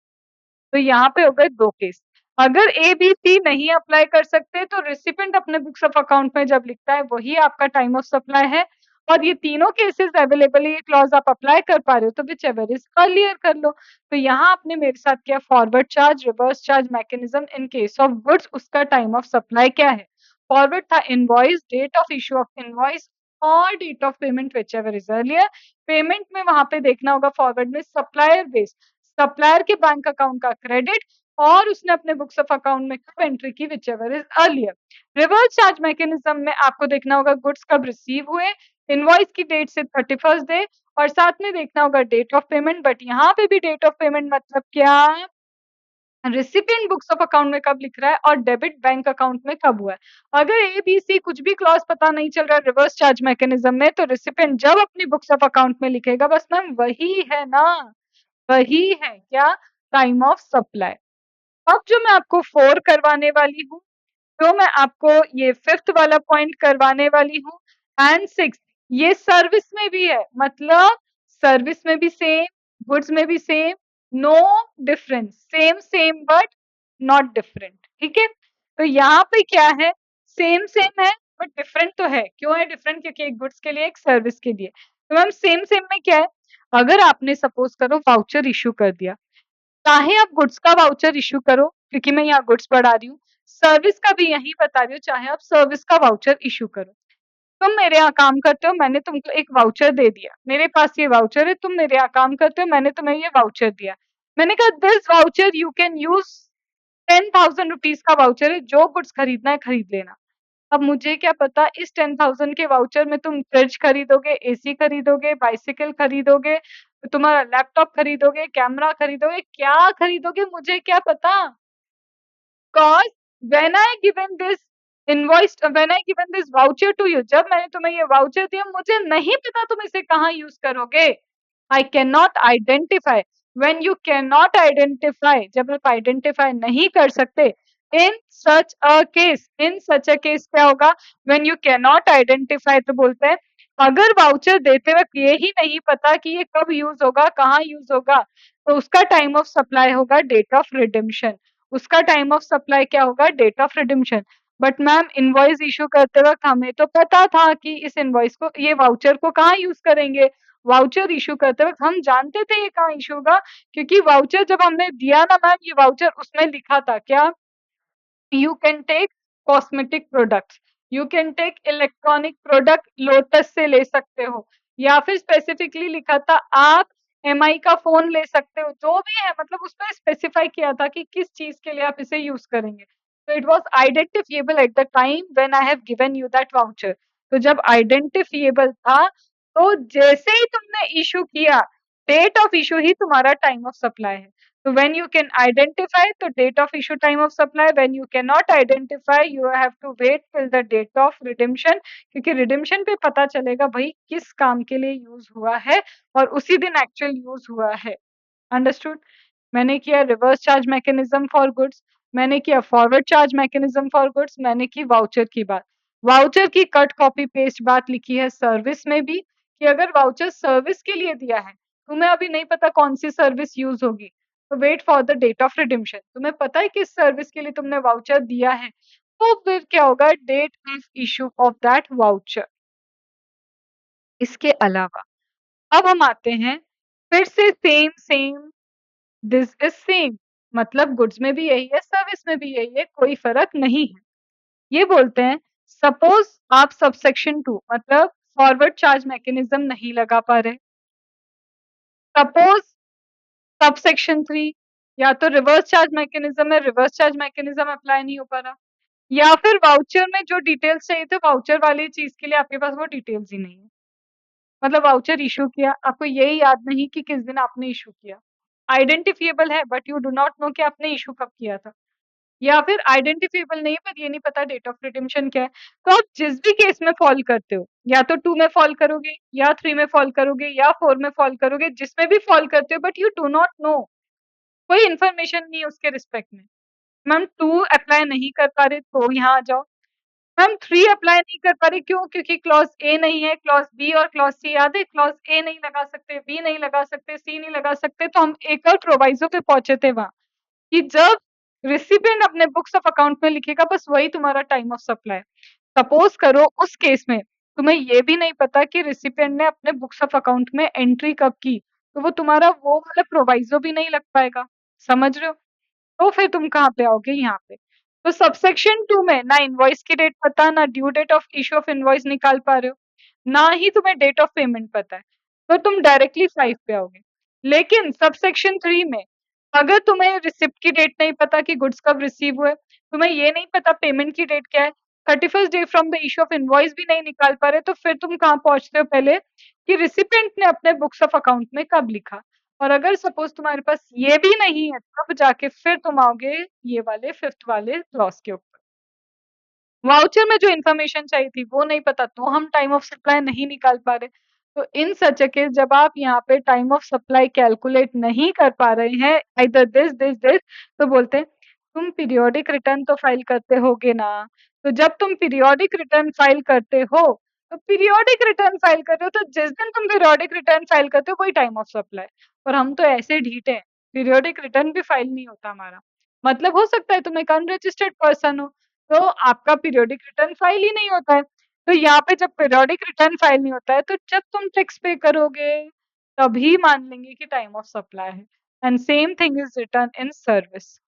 तो यहाँ पे हो गए 2 केस। अगर ए, बी, सी नहीं अप्लाई कर सकते तो रिसिपिएंट अपने बुक्स ऑफ अकाउंट में जब लिखता है वही आपका टाइम ऑफ सप्लाई है। और ये तीनों केसेस अवेलेबल है, ये क्लॉज आप अप्लाई कर पा रहे हो तो व्हिचएवर इज अर्लियर कर लो। तो यहाँ आपने मेरे साथ किया forward charge, reverse charge mechanism in case of goods, उसका टाइम ऑफ सप्लाई क्या है। फॉरवर्ड था invoice, date of issue of invoice और date of payment whichever is earlier. Payment में वहां पे देखना होगा फॉरवर्ड में सप्लायर बेस, सप्लायर के बैंक अकाउंट का क्रेडिट और उसने अपने बुक्स ऑफ अकाउंट में कब एंट्री की, whichever is earlier. Reverse charge mechanism में आपको देखना होगा गुड्स कब रिसीव हुए, इनवॉइस की डेट से 31st डे, और साथ में देखना होगा डेट ऑफ पेमेंट। बट यहाँ पे भी डेट ऑफ पेमेंट मतलब क्या, रिसिपिएंट बुक्स ऑफ अकाउंट में कब लिख रहा है और डेबिट बैंक अकाउंट में कब हुआ है। अगर ए बी सी कुछ भी क्लॉज पता नहीं चल रहा है रिवर्स चार्ज मैकेनिज्म में, तो रिसिपिएंट जब अपनी बुक्स ऑफ अकाउंट में लिखेगा बस मैम वही है ना, वही है क्या, टाइम ऑफ सप्लाई। अब जो मैं आपको 4 करवाने वाली हूँ, तो मैं आपको ये 5th वाला पॉइंट करवाने वाली हूँ, एंड 6th ये सर्विस में भी है, मतलब सर्विस में भी सेम, गुड्स में भी same, no difference, same same but not different. ठीक है, तो यहाँ पे क्या है, सेम सेम है बट डिफरेंट तो है। क्यों है डिफरेंट, क्योंकि एक गुड्स के लिए एक सर्विस के लिए। तो मैम सेम सेम में क्या है, अगर आपने सपोज करो वाउचर इश्यू कर दिया, चाहे आप गुड्स का वाउचर इश्यू करो क्योंकि मैं यहाँ गुड्स पढ़ा रही हूँ, सर्विस का भी यही बता रही हूँ, चाहे आप सर्विस का वाउचर इश्यू करो। तुम मेरे यहाँ काम करते हो, मैंने तुमको एक वाउचर दे दिया, मेरे पास ये वाउचर है, तुम मेरे यहाँ काम करते हो, मैंने तुम्हें ये वाउचर दिया। मैंने कहा this voucher you can use, 10,000 rupees का वाउचर है, जो गुड्स खरीदना है खरीद लेना। अब मुझे क्या पता इस 10,000 के वाउचर में तुम फ्रिज खरीदोगे, एसी खरीदोगे, बाइसिकल खरीदोगे, तुम्हारा लैपटॉप खरीदोगे, कैमरा खरीदोगे, क्या खरीदोगे मुझे क्या पता। Cause when I given this when I given this voucher to you, जब मैंने तुम्हें ये वाउचर दिया मुझे नहीं पता तुम इसे कहाँ यूज करोगे। I cannot identify when you can not identify, जब आप आइडेंटिफाई नहीं कर सकते, इन सच अ केस क्या होगा? When you can not identify तो बोलते हैं अगर वाउचर देते वक्त ये ही नहीं पता कि ये कब यूज होगा, कहाँ यूज होगा, तो उसका टाइम ऑफ सप्लाई होगा डेट ऑफ रिडिम्पशन। उसका टाइम ऑफ सप्लाई क्या होगा? Date of redemption. But ma'am invoice issue करते वक्त हमें तो पता था कि इस इनवॉइस को, ये वाउचर को कहाँ यूज करेंगे? वाउचर इशू करते वक्त हम जानते थे ये कहाँ इशू होगा, क्योंकि वाउचर जब हमने दिया ना मैम, ये वाउचर उसमें लिखा था क्या? You can take cosmetic products, you can take electronic product Lotus से ले सकते हो, या फिर स्पेसिफिकली लिखा था आप एमआई का फोन ले सकते हो, जो भी है मतलब उसमें स्पेसिफाई किया था कि किस चीज के लिए आप इसे यूज करेंगे। तो it was identifiable at the time when I have given you that voucher. तो जब आइडेंटिफिएबल था, तो जैसे ही तुमने इशू किया, डेट ऑफ इशू ही तुम्हारा टाइम ऑफ सप्लाई है। So when you can identify the date of issue time of supply, when you cannot identify, you have to wait till the date of redemption, क्योंकि redemption पे पता चलेगा भाई किस काम के लिए यूज हुआ है और उसी दिन एक्चुअल यूज हुआ है। अंडरस्टूड? मैंने किया reverse charge mechanism for goods, मैंने किया forward charge mechanism for goods, मैंने की वाउचर की बात। वाउचर की कट कॉपी पेस्ट बात लिखी है सर्विस में भी, कि अगर वाउचर सर्विस के लिए दिया है, तुम्हें अभी नहीं पता कौन सी सर्विस यूज होगी, तो wait for the date of redemption. तुम्हें पता है किस सर्विस के लिए तुमने वाउचर दिया है, तो फिर क्या होगा? Date of issue of that voucher. इसके अलावा अब हम आते हैं फिर से same same, this is same, मतलब गुड्स में भी यही है, सर्विस में भी यही है, कोई फर्क नहीं है। ये बोलते हैं सपोज आप सबसेक्शन 2 मतलब फॉरवर्ड चार्ज मैकेनिज्म नहीं लगा पा रहे, सपोज सबसेक्शन 3 या तो रिवर्स चार्ज मैकेनिज्म है, रिवर्स चार्ज मैकेनिज्म अप्लाई नहीं हो पा रहा, या फिर वाउचर में जो डिटेल्स चाहिए थे वाउचर वाली चीज के लिए आपके पास वो डिटेल्स ही नहीं है। मतलब वाउचर इशू किया, आपको यही याद नहीं कि किस दिन आपने इशू किया। आइडेंटिफिएबल है but you do not know कि आपने इशू कब किया था, या फिर आइडेंटिफिएबल नहीं है पर ये नहीं पता डेट ऑफ रिडेम्पशन क्या है। तो आप जिस भी केस में फॉल करते हो, या तो 2 में फॉल करोगे, या 3 में फॉल करोगे, या 4 में फॉल करोगे, जिसमें भी फॉल करते हो but you do not know, कोई इन्फॉर्मेशन नहीं है उसके रिस्पेक्ट में। मैम 2 अप्लाई नहीं कर पा रहे तो यहाँ आ जाओ। मैम 3 अप्लाई नहीं कर पा रहे क्यों? क्योंकि क्लॉज़ ए नहीं है, क्लॉज़ बी और क्लॉज़ सी याद है? क्लॉज़ ए नहीं लगा सकते, बी नहीं लगा सकते, सी नहीं लगा सकते, तो हम एक और प्रोविज़ो पे पहुँचे थे वहाँ, कि जब रिसिपिएंट अपने बुक्स ऑफ अकाउंट में लिखेगा बस वही तुम्हारा टाइम ऑफ सप्लाई है। सपोज़ करो उस केस में तुम्हें ये भी नहीं पता कि रिसिपिएंट ने अपने बुक्स ऑफ अकाउंट में एंट्री कब की, तो वो तुम्हारा वो वाला प्रोविज़ो भी नहीं लग पाएगा। समझ रहे हो? तो फिर तुम कहाँ पे आओगे? यहाँ पे। तो सबसेक्शन 2 में ना इनवॉइस की डेट पता, ना due date of issue of invoice निकाल पा रहे हो, ना ही तुम्हें डेट ऑफ पेमेंट पता है, तो तुम डायरेक्टली 5 पे आओगे। लेकिन सबसेक्शन 3 में अगर तुम्हें रिसिप्ट की डेट नहीं पता कि गुड्स कब रिसीव हुए, तुम्हें ये नहीं पता पेमेंट की डेट क्या है, 31st day from the issue of invoice भी नहीं निकाल पा रहे, तो फिर तुम कहाँ पहुँचते हो पहले, कि रिसिपिएंट ने अपने बुक्स ऑफ अकाउंट में कब लिखा। और अगर सपोज तुम्हारे पास ये भी नहीं है, तब जाके फिर तुम आओगे ये वाले 5th वाले क्लॉज़ के ऊपर। वाउचर में जो इन्फॉर्मेशन चाहिए थी वो नहीं पता, तो हम टाइम ऑफ सप्लाई नहीं निकाल पा रहे। तो इन सच अ केस जब आप यहाँ पे टाइम ऑफ सप्लाई कैलकुलेट नहीं कर पा रहे हैं, आइदर दिस, तो बोलते हैं तुम पीरियोडिक रिटर्न तो फाइल करते होगे ना। तो जब तुम पीरियोडिक रिटर्न फाइल करते हो, तो पीरियोडिक रिटर्न फाइल कर रहे हो, तो जिस दिन तुम पीरियोडिक रिटर्न फाइल करते हो वही टाइम ऑफ सप्लाई। और हम तो ऐसे ढीठ हैं, पीरियोडिक रिटर्न भी फाइल नहीं होता हमारा। मतलब हो सकता है तुम एक अनरजिस्टर्ड पर्सन हो, तो आपका पीरियोडिक रिटर्न फाइल ही नहीं होता है। तो यहाँ पे जब पीरियोडिक रिटर्न फाइल नहीं होता है, तो जब तुम टैक्स पे करोगे, तभी मान लेंगे कि टाइम ऑफ सप्लाई है। And same thing is return in service.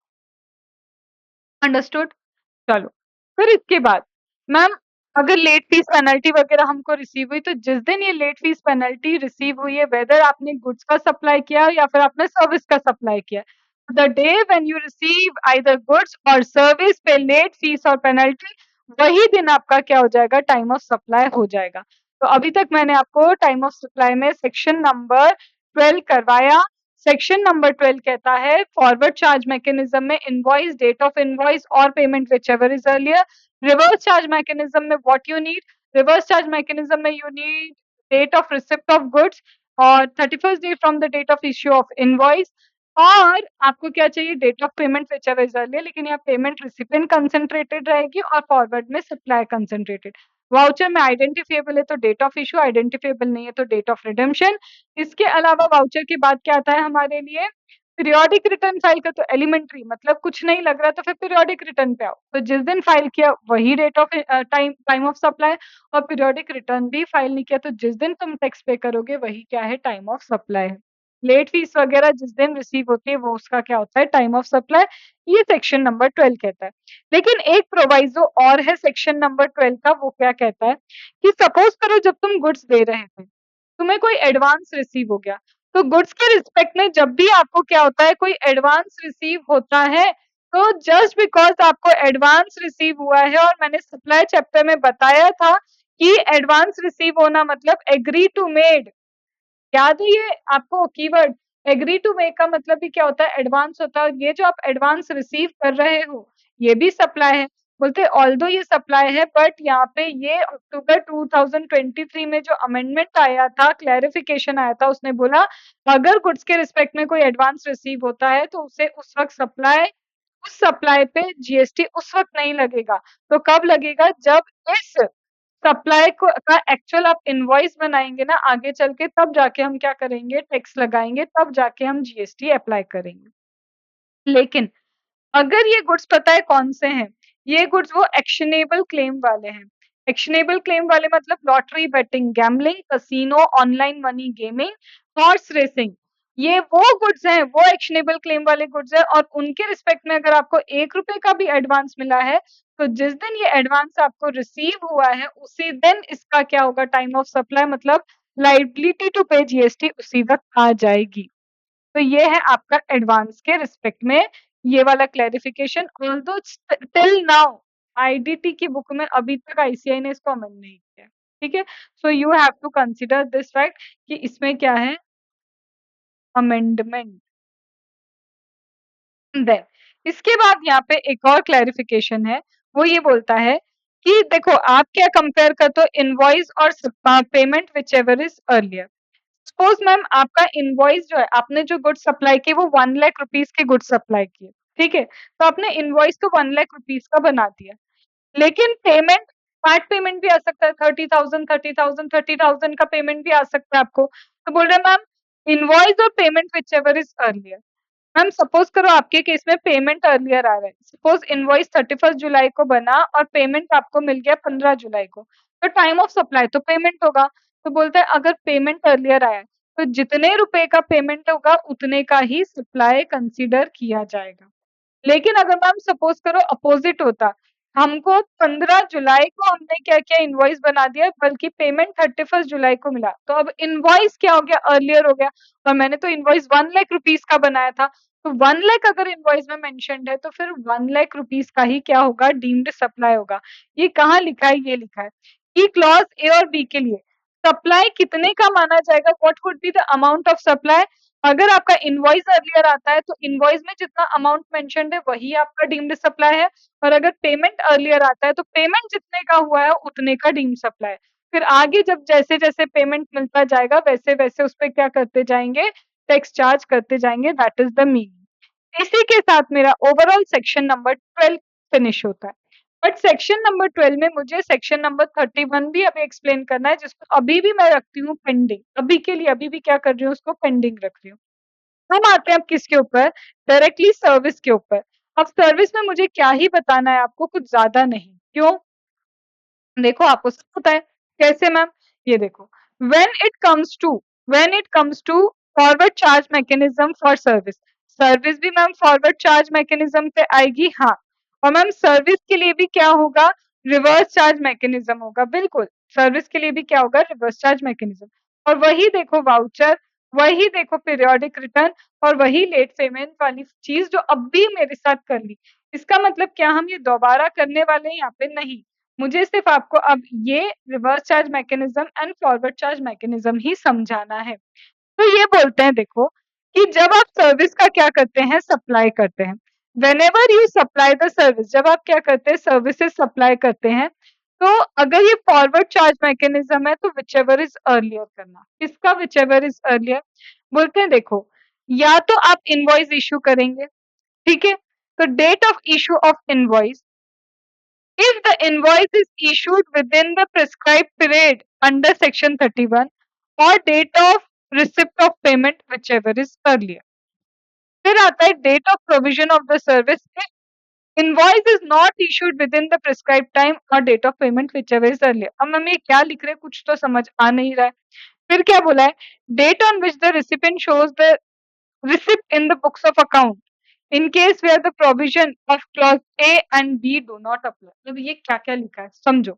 Understood? चलो, फिर इसके बाद मैम अगर लेट फीस पेनल्टी वगैरह हमको रिसीव हुई, तो जिस दिन ये लेट फीस पेनल्टी रिसीव हुई है, वेदर आपने गुड्स का सप्लाई किया या फिर आपने सर्विस का सप्लाई किया, the day when you receive either goods और सर्विस पे लेट फीस और पेनल्टी, वही दिन आपका क्या हो जाएगा? टाइम ऑफ सप्लाई हो जाएगा। तो अभी तक मैंने आपको टाइम ऑफ सप्लाई में सेक्शन नंबर 12 करवाया। सेक्शन नंबर 12 कहता है फॉरवर्ड चार्ज मैकेनिज्म में इनवॉइस, डेट ऑफ इनवॉइस और payment whichever is earlier. Reverse charge mechanism में what you need, reverse charge mechanism में you need date of receipt of goods, और 31st day from the date of issue of invoice, और आपको क्या चाहिए, date of payment whichever is earlier, लेकिन यहाँ payment recipient concentrated रहेगी और फॉरवर्ड में सप्लाई कंसंट्रेटेड। वाउचर में आइडेंटिफिएबल है तो डेट ऑफ इश्यू, आइडेंटिफिएबल नहीं है तो डेट ऑफ रिडेम्पशन। इसके अलावा वाउचर के बाद क्या आता है हमारे लिए, पीरियोडिक रिटर्न फाइल का, तो एलिमेंट्री मतलब कुछ नहीं लग रहा तो फिर पीरियोडिक रिटर्न पे आओ, तो जिस दिन फाइल किया वही date of time of supply, और पीरियोडिक रिटर्न भी फाइल नहीं किया तो जिस दिन तुम टैक्स पे करोगे वही क्या है, टाइम ऑफ सप्लाई है। लेट फीस वगैरह जिस दिन रिसीव होती है वो उसका क्या होता है, टाइम ऑफ सप्लाई। ये सेक्शन नंबर 12 कहता है। लेकिन एक प्रोवाइजो और है सेक्शन नंबर 12 का, वो क्या कहता है कि सपोज करो जब तुम गुड्स दे रहे थे, तुम्हें कोई एडवांस रिसीव हो गया, तो गुड्स के रिस्पेक्ट में जब भी आपको क्या होता है, कोई एडवांस रिसीव होता है, तो जस्ट बिकॉज आपको एडवांस रिसीव हुआ है, और मैंने सप्लाई चैप्टर में बताया था कि एडवांस रिसीव होना मतलब एग्री टू मेड, याद है ये आपको कीवर्ड, एग्री टू मेक का मतलब भी क्या होता है, एडवांस होता है। ये जो आप एडवांस रिसीव कर रहे हो ये भी सप्लाई है। बोलते ऑल्दो ये सप्लाई है, बट यहाँ पे ये अक्टूबर 2023 में जो अमेंडमेंट आया था, क्लैरिफिकेशन आया था, उसने बोला अगर गुड्स के रिस्पेक्ट में कोई एडवांस रिसीव होता है तो उसे उस वक्त सप्लाई, उस सप्लाई पे जीएसटी उस वक्त नहीं लगेगा। तो कब लगेगा, जब इस सप्लाई को का एक्चुअल आप इनवॉइस बनाएंगे ना आगे चल के, तब जाके हम क्या करेंगे, टैक्स लगाएंगे, तब जाके हम जीएसटी अप्लाई करेंगे। लेकिन अगर ये गुड्स पता है कौन से हैं, ये गुड्स वो एक्शनेबल क्लेम वाले हैं। एक्शनेबल क्लेम वाले मतलब lottery, betting, gambling, casino, online money gaming, horse racing, ये वो गुड्स हैं, वो एक्शनेबल क्लेम वाले गुड्स हैं, और उनके रिस्पेक्ट में अगर आपको 1 रुपए का भी एडवांस मिला है, तो जिस दिन ये एडवांस आपको रिसीव हुआ है उसी दिन इसका क्या होगा, टाइम ऑफ सप्लाई, मतलब लायबिलिटी टू पे जीएसटी उसी वक्त आ जाएगी। तो ये है आपका एडवांस के रिस्पेक्ट में ये वाला clarification. Although till now IDT की बुक में अभी तक आईसीआई ने इसको अमेंड नहीं किया, ठीक है। So you have to consider this fact कि इसमें क्या है, अमेंडमेंट। देन इसके बाद यहाँ पे एक और क्लैरिफिकेशन है, वो ये बोलता है कि देखो आप क्या कंपेयर करते हो, इनवॉइस और payment whichever is earlier. Suppose ma'am आपका इनवॉइस जो है, आपने जो गुड्स सप्लाई की वो 1 लाख रुपीस के गुड्स सप्लाई किए, ठीक है, तो आपने इनवॉइस तो 1 लाख रुपीस का बना दिया, लेकिन पेमेंट, पार्ट पेमेंट भी आ सकता है, 30,000 30,000 30,000 का पेमेंट भी आ सकता है आपको। तो बोल रहे हैं मैम इनवॉइस और payment whichever is earlier. Ma'am suppose करो आपके केस में पेमेंट अर्लियर आ रहा है, सपोज इनवॉइस 31 जुलाई को बना और पेमेंट आपको मिल गया 15 जुलाई को, तो टाइम ऑफ सप्लाई तो पेमेंट होगा। तो बोलते हैं अगर पेमेंट अर्लियर आया है तो जितने रुपए का पेमेंट होगा उतने का ही सप्लाई कंसीडर किया जाएगा। लेकिन अगर मैम सपोज करो अपोजिट होता, हमको 15 जुलाई को हमने क्या किया, इनवॉइस बना दिया, बल्कि पेमेंट 31 जुलाई को मिला, तो अब इनवॉइस क्या हो गया, अर्लियर हो गया, और मैंने तो इनवॉइस 1 लाख रुपीस का बनाया था, तो 1 लाख अगर इनवॉइस में मेंशन्ड है तो फिर 1 लाख रुपीस का ही क्या होगा, डीम्ड सप्लाई होगा। ये कहाँ लिखा है, ये लिखा है कि क्लॉज ए और बी के लिए सप्लाई कितने का माना जाएगा, what would be the amount of supply. अगर आपका इनवॉइस अर्लियर आता है तो इनवॉइस में जितना अमाउंट मेंशन्ड है वही आपका डीम्ड सप्लाई है, और अगर पेमेंट अर्लियर आता है तो पेमेंट जितने का हुआ है उतने का डीम्ड सप्लाई। फिर आगे जब जैसे जैसे पेमेंट मिलता जाएगा वैसे वैसे उस पे क्या करते जाएंगे, टैक्स चार्ज करते जाएंगे, दैट इज द मीनिंग। इसी के साथ मेरा ओवरऑल सेक्शन नंबर 12 फिनिश होता है। बट सेक्शन नंबर 12 में मुझे सेक्शन नंबर 31 भी अभी एक्सप्लेन करना है, जिसको अभी भी मैं रखती हूँ पेंडिंग, अभी के लिए अभी भी क्या कर रही हूँ, उसको पेंडिंग रख रही हूँ। हम आते हैं अब किसके ऊपर, डायरेक्टली सर्विस के ऊपर। अब सर्विस में मुझे क्या ही बताना है आपको, कुछ ज्यादा नहीं, क्यों, देखो आपको सब पता है। कैसे मैम, ये देखो, when it comes to, when it comes to forward charge mechanism for service, service भी मैम फॉरवर्ड चार्ज मैकेनिज्म पे आएगी, हाँ। और मैम सर्विस के लिए भी क्या होगा, रिवर्स चार्ज मैकेनिज्म होगा, बिल्कुल सर्विस के लिए भी क्या होगा, रिवर्स चार्ज मैकेनिज्म। और वही देखो वाउचर, वही देखो पीरियोडिक रिटर्न, और वही लेट पेमेंट वाली चीज जो अब भी मेरे साथ कर ली। इसका मतलब क्या हम ये दोबारा करने वाले हैं यहाँ पे, नहीं, मुझे सिर्फ आपको अब ये reverse charge mechanism and forward charge mechanism ही समझाना है। तो ये बोलते हैं देखो कि जब आप सर्विस का क्या करते हैं, सप्लाई करते हैं, when ever you supply the service, जब आप क्या करते हैं सर्विसेज सप्लाई करते हैं, तो अगर ये फॉरवर्ड चार्ज मैकेनिज्म है तो व्हिचएवर इज अर्लियर करना। किसका व्हिचएवर इज अर्लियर? बोलते हैं देखो, या तो आप इनवॉइस इश्यू करेंगे, ठीक है? तो date of issue of invoice, if the invoice is issued within the prescribed period under section 31 or date of receipt of payment whichever is earlier. फिर आता है date of provision of the service, if invoice is not issued within the prescribed time or date of payment whichever is earlier. अब हम ये क्या लिख रहे हैं कुछ तो समझ आ नहीं रहा है। फिर क्या बोला है? Date on which the recipient shows the receipt in the books of account in case where the provision of clause A and B do not apply. मतलब ये क्या-क्या लिखा है समझो।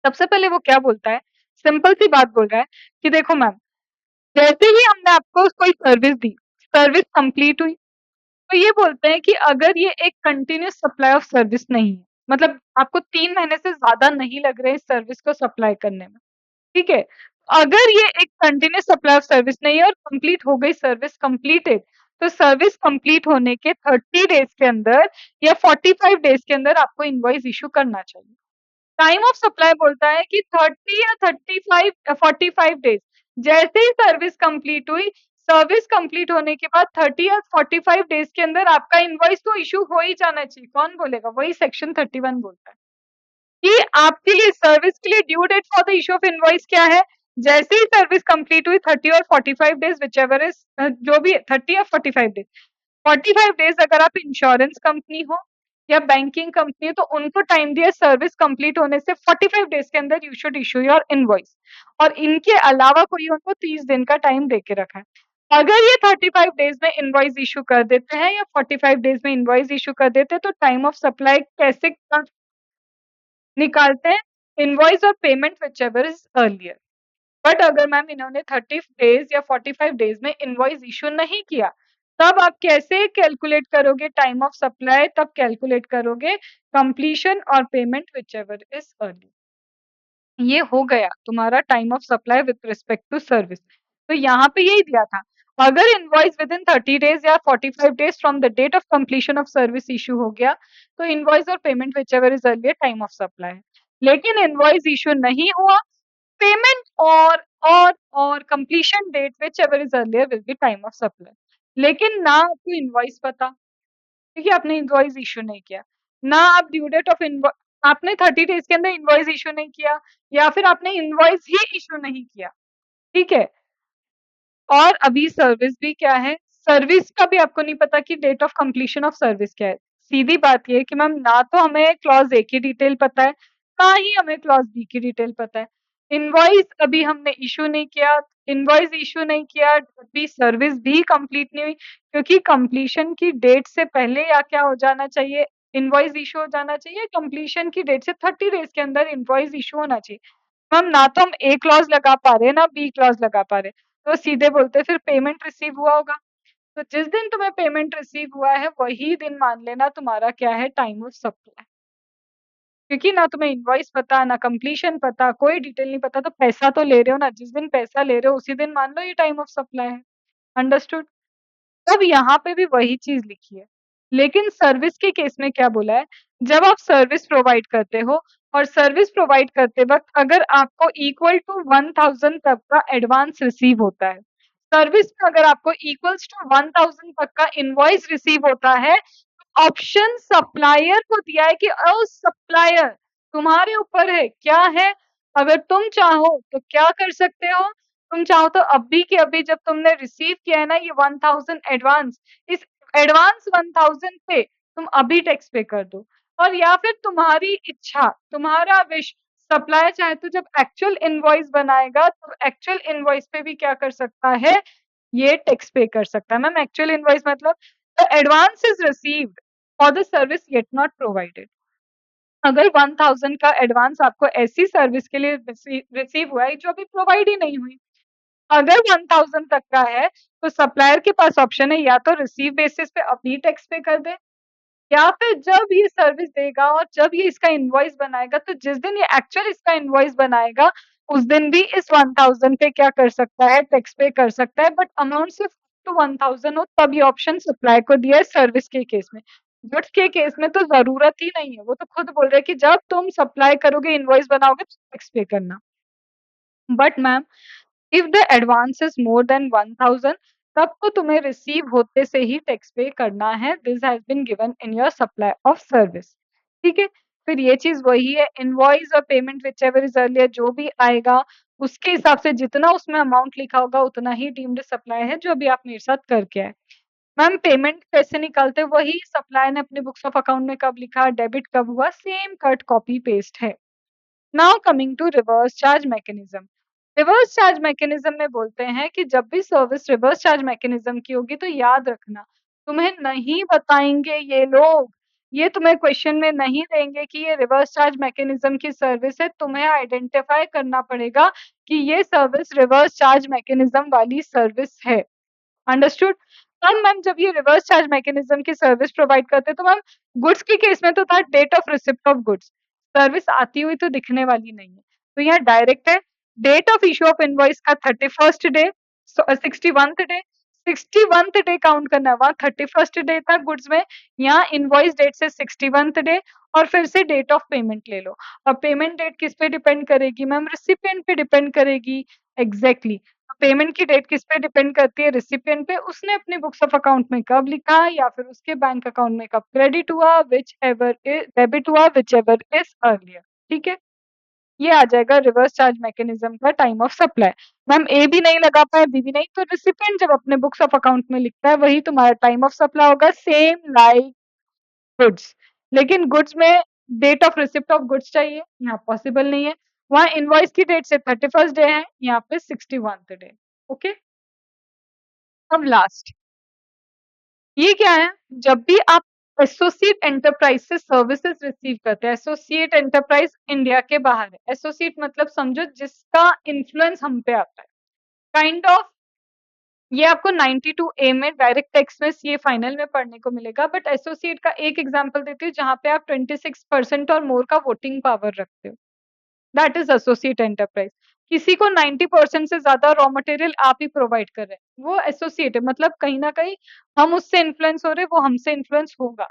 सबसे पहले वो क्या बोलता है, सिंपल सी बात बोल रहा है कि देखो मैम, जैसे ही हमने आपको कोई सर्विस दी, सर्विस कंप्लीट हुई, तो ये बोलते हैं कि अगर ये एक कंटिन्यूअस सप्लाई ऑफ सर्विस नहीं है, मतलब आपको 3 महीने से ज़्यादा नहीं लग रहे इस सर्विस को सप्लाई करने में, ठीक है? अगर ये एक कंटिन्यूअस सप्लाई ऑफ सर्विस नहीं है और कंप्लीट हो गई सर्विस कंप्लीटेड, तो सर्विस कंप्लीट होने के 30 डेज़ के अंदर या 45 डेज़ के अंदर आपको इनवॉइस इश्यू करना चाहिए। टाइम ऑफ सप्लाई बोलता है कि 30 या 35 45 डेज, जैसे ही सर्विस कंप्लीट हुई, सर्विस कंप्लीट होने के बाद 30 या 45 डेज के अंदर आपका इनवॉइस तो इश्यू हो ही जाना चाहिए। कौन बोलेगा? वही सेक्शन 31 बोलता है कि आपके लिए सर्विस के लिए due date for the issue of invoice क्या है? जैसे ही सर्विस कंप्लीट हुई 30 और 45 डेज व्हिचएवर इज जो भी 30 या 45 डेज, 45 डेज अगर आप इंश्योरेंस कंपनी हो या बैंकिंग कंपनी हो तो उनको टाइम दिया सर्विस कंप्लीट होने से 45 डेज के अंदर you should issue your invoice, और इनके अलावा कोई उनको 30 दिन का टाइम दे के रखा है। अगर ये 35 डेज में इनवॉइस इश्यू कर देते हैं या 45 डेज में इनवॉइस इश्यू कर देते हैं तो टाइम ऑफ सप्लाई कैसे निकालते हैं? इनवॉइस और payment whichever is earlier. But अगर मैम इन्होंने 30 डेज या 45 डेज में इनवॉइस इश्यू नहीं किया, तब आप कैसे कैलकुलेट करोगे टाइम ऑफ सप्लाई? तब कैलकुलेट करोगे कंप्लीशन और पेमेंट व्हिचएवर इज अर्ली। ये हो गया तुम्हारा time of supply with respect to service. तो यहाँ पे यही दिया था, अगर इनवॉइस विद इन 30 डेज या 45 days from the date of completion of service issue हो गया, तो इनवॉइस और payment whichever is earlier time of supply है। लेकिन इनवॉइस इश्यू नहीं हुआ, पेमेंट और completion date whichever is earlier will be time of supply. लेकिन ना आपको इनवॉइस पता, क्योंकि आपने इनवॉइस इश्यू नहीं किया, ना आप ड्यू डेट ऑफ इनवॉइस, आपने 30 डेज के अंदर इनवॉइस इश्यू नहीं किया या फिर आपने इनवॉइस ही इश्यू नहीं किया, ठीक है? और अभी सर्विस भी क्या है, सर्विस का भी आपको नहीं पता कि date of completion of service क्या है। सीधी बात ये है कि मैम ना तो हमें क्लॉज़ ए की डिटेल पता है, ना ही हमें क्लॉज़ बी की डिटेल पता है। इनवॉइस अभी हमने इश्यू नहीं किया, इनवॉइस इश्यू नहीं किया, अभी सर्विस भी कंप्लीट नहीं हुई, क्योंकि कंप्लीशन की डेट से पहले या क्या हो जाना चाहिए, इनवॉइस इश्यू हो जाना चाहिए, कंप्लीशन की डेट से 30 डेज़ के अंदर इनवॉइस इश्यू होना चाहिए। मैम ना तो हम ए क्लॉज़ लगा पा रहे हैं, ना बी क्लॉज़ लगा पा रहे हैं। तो सीधे बोलते हैं फिर पेमेंट रिसीव हुआ होगा। तो जिस दिन तुम्हें पेमेंट रिसीव हुआ है वही दिन मान लेना तुम्हारा क्या है, टाइम ऑफ सप्लाई। क्योंकि ना तुम्हें इनवॉइस पता, ना कंप्लीशन पता, कोई डिटेल नहीं पता, तो पैसा तो ले रहे हो ना, जिस दिन पैसा ले रहे हो उसी दिन मान लो ये टाइम ऑफ सप्लाई है। अंडरस्टूड? अब यहाँ पे भी वही चीज़ लिखी है। लेकिन सर्विस के केस में क्या बोला है, जब आप सर्विस प्रोवाइड करते हो और सर्विस प्रोवाइड करते वक़्त अगर आपको इक्वल टू 1000 तक का एडवांस रिसीव होता है, सर्विस में अगर आपको इक्वल्स टू 1000 तक का इनवॉइस रिसीव होता है, ऑप्शन सप्लायर को दिया है कि ओ सप्लायर, तुम्हारे ऊपर है, क्या है? अगर तुम चाहो तो क्या कर सकते हो? तुम चाहो तो अभी के अभी जब तुमने रिसीव किया है ना ये 1000 एडवांस, इस एडवांस 1000 पे तुम अभी टैक्स पे कर दो, और या फिर तुम्हारी इच्छा, तुम्हारा विश, सप्लायर चाहे तो जब एक्चुअल इनवॉइस बनाएगा तो एक्चुअल इनवॉइस पे भी क्या कर सकता है, ये टैक्स पे कर सकता है। मैम एक्चुअल इनवॉइस मतलब the advance is received for the service yet not provided. अगर 1000 का एडवांस आपको ऐसी सर्विस के लिए रिसीव हुआ है जो अभी प्रोवाइड ही नहीं हुई, अगर 1000 तक का है तो सप्लायर के पास ऑप्शन है या तो रिसीव बेसिस पे अभी टैक्स पे कर दे, या फिर जब ये सर्विस देगा और जब ये इसका इनवॉइस बनाएगा तो जिस दिन ये एक्चुअल इसका इनवॉइस बनाएगा उस दिन भी इस 1000 पे क्या कर सकता है, टैक्स पे कर सकता है, बट अमाउंट सिर्फ टू 1000 हो, तब ये ऑप्शन सप्लाई को दिया है सर्विस के केस में। गुड्स के केस में तो ज़रूरत ही नहीं है, वो तो खुद बोल रहे हैं कि जब तुम सप्लाई करोगे, इनवॉइस बनाओगे तो टैक्स पे करना। But ma'am if the advance is more than 1000 तब तो तुम्हें रिसीव होते से ही टैक्स पे करना है। This has been given in your supply of service. ठीक है, फिर ये चीज वही है, इनवॉइस और payment whichever is earlier जो भी आएगा उसके हिसाब से जितना उसमें अमाउंट लिखा होगा उतना ही डीम्ड सप्लाई है, जो अभी आप मेरे साथ करके आए। मैम पेमेंट कैसे निकालते हैं? वही सप्लाई ने अपने बुक्स ऑफ अकाउंट में कब लिखा, डेबिट कब हुआ, सेम कट कॉपी पेस्ट है। Now coming to reverse charge mechanism. Reverse charge mechanism में बोलते हैं कि जब भी सर्विस रिवर्स चार्ज मैकेनिज्म की होगी तो याद रखना, तुम्हें नहीं बताएंगे ये लोग, ये तुम्हें क्वेश्चन में नहीं देंगे कि ये रिवर्स चार्ज मैकेनिज्म की सर्विस है। तुम्हें आइडेंटिफाई करना पड़ेगा कि ये सर्विस रिवर्स चार्ज मैकेनिज्म वाली सर्विस है। अंडरस्टूड? अब मैम जब ये रिवर्स चार्ज मैकेनिज्म की सर्विस प्रोवाइड करते हैं तो मैम गुड्स के केस में तो था date of receipt of goods, service आती हुई तो दिखने वाली नहीं है, तो यहाँ डायरेक्ट है। Date of issue of invoice का 31st day, 61th day, 61th day count करना है, वहां 31st डे था गुड्स में, यहाँ इनवॉइस डेट से 61th डे, और फिर से डेट ऑफ पेमेंट ले लो। और पेमेंट डेट किस पे डिपेंड करेगी मैम? रिसिपिएंट पे डिपेंड करेगी। एग्जैक्टली, पेमेंट की डेट किस पे डिपेंड करती है? रिसिपिएंट पे, उसने अपने बुक्स ऑफ अकाउंट में कब लिखा या फिर उसके बैंक अकाउंट में कब क्रेडिट हुआ, विच एवर डेबिट हुआ, विच एवर इज अर्लियर। ठीक है, ये आ जाएगा रिवर्स चार्ज मैकेनिज्म का टाइम ऑफ सप्लाई। मैम ए भी नहीं लगा पाए, बी भी नहीं, तो रिसिपिएंट जब अपने बुक्स ऑफ अकाउंट में लिखता है वही तुम्हारा टाइम ऑफ सप्लाई होगा, सेम लाइक गुड्स। लेकिन गुड्स में date of receipt of goods चाहिए, यहाँ पॉसिबल नहीं है। वहाँ इनवॉइस की डेट से 31st डे है, यहाँ पे 61th डे। ओके, अब लास्ट ये क्या है? जब भी आप एसोसिएट एंटरप्राइज से सर्विसेज रिसीव करते हैं, एसोसिएट एंटरप्राइज इंडिया के बाहर है, एसोसिएट मतलब समझो जिसका इन्फ्लुएंस हम पे आता है, काइंड ऑफ। ये आपको 92 ए में डायरेक्ट टेक्स्ट में सीए फाइनल में पढ़ने को मिलेगा, बट एसोसिएट का एक एग्जांपल देती हूँ जहाँ पे आप 26% और मोर का वोटिंग पावर रखते हो, दैट इज एसोसिएट एंटरप्राइज। किसी को 90% से ज्यादा रॉ मटेरियल आप ही प्रोवाइड कर रहे हैं, वो एसोसिएट है, मतलब कहीं ना कहीं हम उससे इन्फ्लुएंस हो रहे हैं, वो हमसे इन्फ्लुएंस होगा।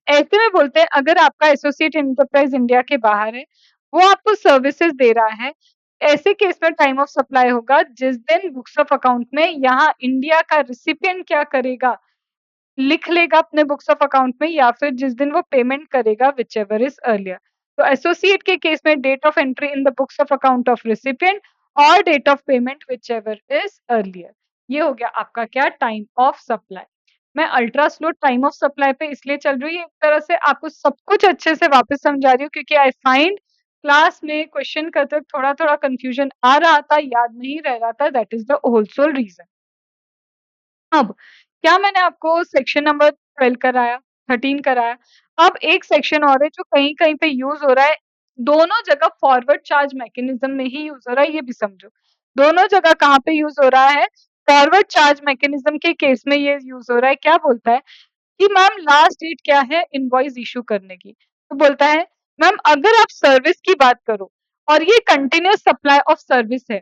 ऐसे में बोलते हैं अगर आपका एसोसिएट एंटरप्राइज इंडिया के बाहर है, वो आपको सर्विसेज दे रहा है, ऐसे केस में टाइम ऑफ सप्लाई होगा जिस दिन बुक्स ऑफ अकाउंट में यहाँ इंडिया का रिसिपिएंट क्या करेगा, लिख लेगा अपने बुक्स ऑफ अकाउंट में, या फिर जिस दिन वो पेमेंट करेगा विच एवर इज अर्लियर। तो एसोसिएट के केस में date of entry in the books of account of recipient और date of payment whichever is earlier. ये हो गया आपका क्या, टाइम ऑफ सप्लाई। मैं ultra slow time of supply पे इसलिए चल रही हूँ, एक तरह से आपको सब कुछ अच्छे से वापस समझा रही हूँ, क्योंकि आई फाइंड क्लास में क्वेश्चन करते वक्त थोड़ा थोड़ा कंफ्यूजन आ रहा था, याद नहीं रह रहा था, that is the whole sole reason. अब क्या मैंने आपको सेक्शन नंबर 12 कराया, 13 कराया? अब एक सेक्शन और है जो कहीं-कहीं पे यूज़ हो रहा है, दोनों जगह फॉरवर्ड चार्ज मैकेनिज़्म में ही यूज़ हो रहा है, ये भी समझो। दोनों जगह कहाँ पे यूज़ हो रहा है? फॉरवर्ड चार्ज मैकेनिज़्म के केस में ये यूज़ हो रहा है। क्या बोलता है कि मैम लास्ट डेट क्या है इनवॉइस इश्यू करने की? तो बोलता है मैम अगर आप सर्विस की बात करो और ये कंटीन्यूअस सप्लाई ऑफ सर्विस है,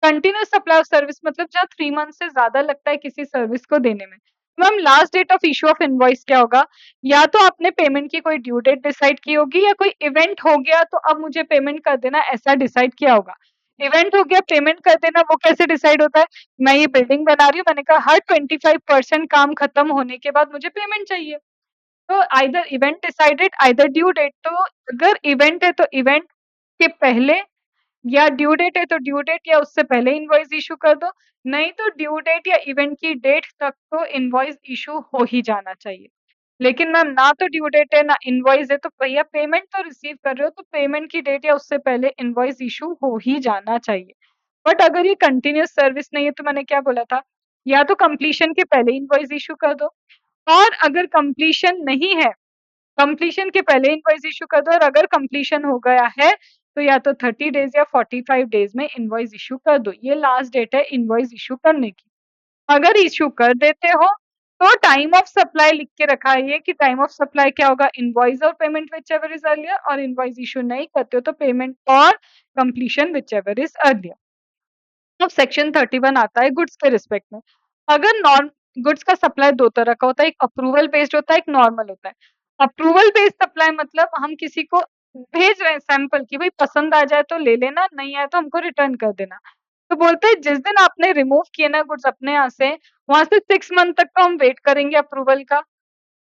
कंटिन्यूअस सप्लाई ऑफ सर्विस मतलब जहाँ 3 मंथ से ज़्यादा लगता है किसी सर्विस को देने में। Ma'am last date of issue of invoice क्या होगा? या तो आपने पेमेंट की कोई ड्यू डेट डिसाइड की होगी, या कोई इवेंट हो गया तो अब मुझे पेमेंट कर देना, ऐसा डिसाइड किया होगा। इवेंट हो गया पेमेंट कर देना, वो कैसे डिसाइड होता है? मैं ये बिल्डिंग बना रही हूँ, मैंने कहा हर 25% काम खत्म होने के बाद मुझे पेमेंट चाहिए। तो either event decided, either due date. तो अगर इवेंट है तो इवेंट के पहले, या ड्यू डेट है तो ड्यू डेट या उससे पहले इनवॉइस इशू कर दो, नहीं तो ड्यू डेट या इवेंट की डेट तक तो इनवॉइस इशू हो ही जाना चाहिए। लेकिन मैम ना तो ड्यू डेट है ना इनवॉइस है, तो भैया पेमेंट तो रिसीव कर रहे हो तो पेमेंट की डेट या उससे पहले इनवॉइस इशू हो ही जाना चाहिए। बट अगर ये कंटिन्यूअस सर्विस नहीं है तो मैंने क्या बोला था, या तो कंप्लीशन के पहले इनवॉइस इशू कर दो, और अगर कंप्लीशन नहीं है, कंप्लीशन के पहले इनवॉइस इश्यू कर दो, और अगर कंप्लीशन हो गया है तो या तो 30 डेज या 45 डेज में इनवॉइस इश्यू कर दो। ये लास्ट डेट है इनवॉइस इश्यू करने की। अगर इश्यू कर देते हो तो टाइम ऑफ सप्लाई लिख के रखा है ये कि टाइम ऑफ सप्लाई क्या होगा, इनवॉइस और payment whichever is earlier, और इनवॉइस इश्यू नहीं करते हो तो पेमेंट और completion which ever is earlier. अब सेक्शन 31 आता है गुड्स के रिस्पेक्ट में। अगर नॉन गुड्स का सप्लाई दो तरह का होता है, एक अप्रूवल बेस्ड होता है, एक नॉर्मल होता है। अप्रूवल बेस्ड सप्लाई मतलब हम किसी को भेज रहे हैं सैंपल कि भाई पसंद आ जाए तो ले लेना, नहीं आए तो हमको रिटर्न कर देना। तो बोलते हैं जिस दिन आपने रिमूव किए ना गुड्स अपने यहाँ से, वहां से 6 मंथ तक का हम वेट करेंगे अप्रूवल का।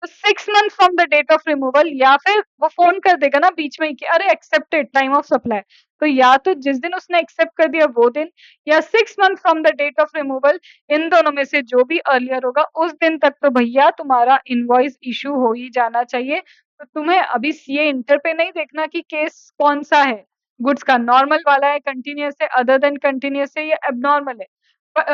तो 6 month from the date of removal, या फिर वो फोन कर देगा ना बीच में ही कि अरे एक्सेप्टेड टाइम ऑफ सप्लाई। तो या तो जिस दिन उसने एक्सेप्ट कर दिया वो दिन, या 6 month from the date of removal, इन दोनों में से जो भी अर्लियर होगा उस दिन तक तो भैया तुम्हारा इनवॉइस इशू हो ही जाना चाहिए। तो तुम्हें अभी सीए इंटर पे नहीं देखना कि केस कौन सा है, गुड्स का नॉर्मल वाला है, कंटिन्यूअस है, अदर देन कंटिन्यूअस है, या एबनॉर्मल है,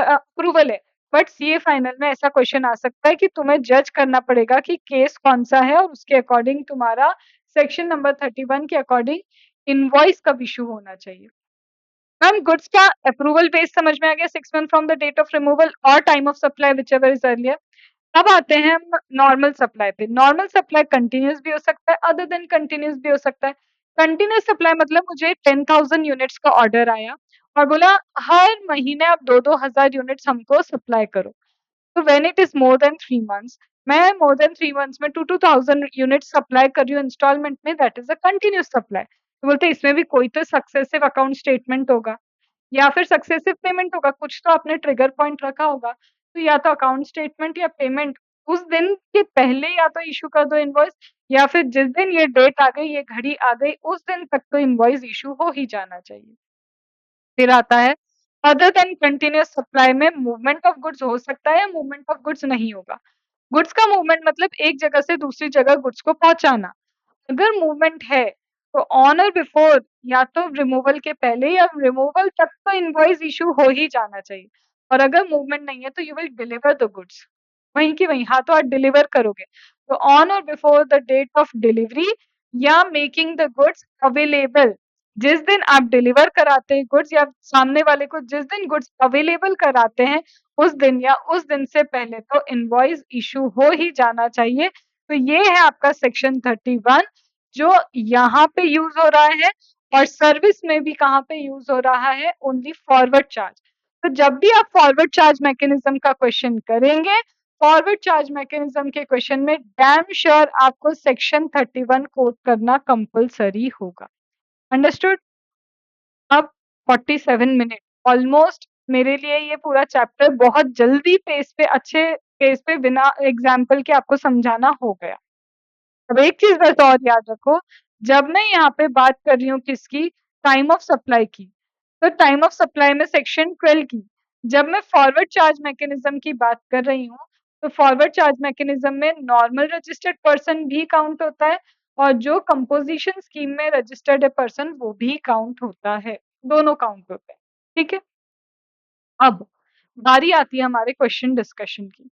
अप्रूवल है। बट सीए फाइनल में ऐसा क्वेश्चन आ सकता है कि तुम्हें जज करना पड़ेगा कि केस कौन सा है, और उसके अकॉर्डिंग तुम्हारा सेक्शन नंबर 31 के अकॉर्डिंग इनवॉइस कब इशू होना चाहिए। मैम गुड्स का अप्रूवल बेस समझ में आ गया, 6 month from the date of removal और time of supply whichever is earlier. अब आते हैं हम नॉर्मल सप्लाई पे। नॉर्मल सप्लाई कंटिन्यूअस भी हो सकता है, अदर देन कंटिन्यूअस भी हो सकता है। कंटिन्यूअस सप्लाई मतलब मुझे 10,000 यूनिट्स का ऑर्डर आया और बोला हर महीने आप 2-2 हजार यूनिट्स हमको सप्लाई करो। तो when it is more than 3 months, मैं मोर देन 3 मंथ्स में 2-2 thousand यूनिट्स सप्लाई कर रही हूँ इंस्टॉलमेंट में, that is a continuous supply. तो बोलते हैं इसमें भी कोई तो सक्सेसिव अकाउंट स्टेटमेंट होगा या फिर सक्सेसिव पेमेंट होगा, कुछ तो आपने ट्रिगर पॉइंट रखा होगा। तो या तो अकाउंट स्टेटमेंट या पेमेंट उस दिन के पहले या तो इशू कर दो इनवॉइस, या फिर जिस दिन ये डेट आ गई, ये घड़ी आ गई, उस दिन तक तो इनवॉइस इशू हो ही जाना चाहिए। फिर आता है अदर देन कंटिन्यूअस सप्लाई में मूवमेंट ऑफ गुड्स हो सकता है या मूवमेंट ऑफ गुड्स नहीं होगा। गुड्स का मूवमेंट मतलब एक जगह से दूसरी जगह गुड्स को पहुंचाना। अगर मूवमेंट है तो ऑन और बिफोर, या तो रिमूवल के पहले या रिमूवल तक तो इनवॉइस इशू हो ही जाना चाहिए। और अगर मूवमेंट नहीं है तो you will deliver the goods वहीं की वहीं, हाँ तो आप डिलीवर करोगे। तो ऑन और before the date of delivery या मेकिंग द गुड्स अवेलेबल, जिस दिन आप डिलीवर कराते हैं गुड्स या सामने वाले को जिस दिन गुड्स अवेलेबल कराते हैं, उस दिन या उस दिन से पहले तो इनवॉइस इशू हो ही जाना चाहिए। तो ये है आपका सेक्शन 31 जो यहाँ पे यूज हो रहा है, और सर्विस में भी कहाँ पे यूज हो रहा है, ओनली फॉरवर्ड चार्ज। तो जब भी आप फॉरवर्ड चार्ज मैकेनिज्म का क्वेश्चन करेंगे, फॉरवर्ड चार्ज मैकेनिज्म के क्वेश्चन में डैम श्योर आपको सेक्शन 31 कोट करना कंपलसरी होगा। अंडरस्टूड। अब 47 मिनट ऑलमोस्ट मेरे लिए ये पूरा चैप्टर बहुत जल्दी पेस पे, अच्छे पेस पे, बिना एग्जाम्पल के आपको समझाना हो गया। अब एक चीज बस और याद रखो, जब मैं यहाँ पे बात कर रही हूँ किसकी, टाइम ऑफ सप्लाई की, तो टाइम ऑफ सप्लाई में सेक्शन 12 की, जब मैं फॉरवर्ड चार्ज मैकेनिज्म की बात कर रही हूँ, तो फॉरवर्ड चार्ज मैकेनिज्म में नॉर्मल रजिस्टर्ड पर्सन भी काउंट होता है, और जो कंपोजिशन स्कीम में रजिस्टर्ड है पर्सन वो भी काउंट होता है, दोनों काउंट होते हैं। ठीक है। अब बारी आती है हमारे क्वेश्चन डिस्कशन की।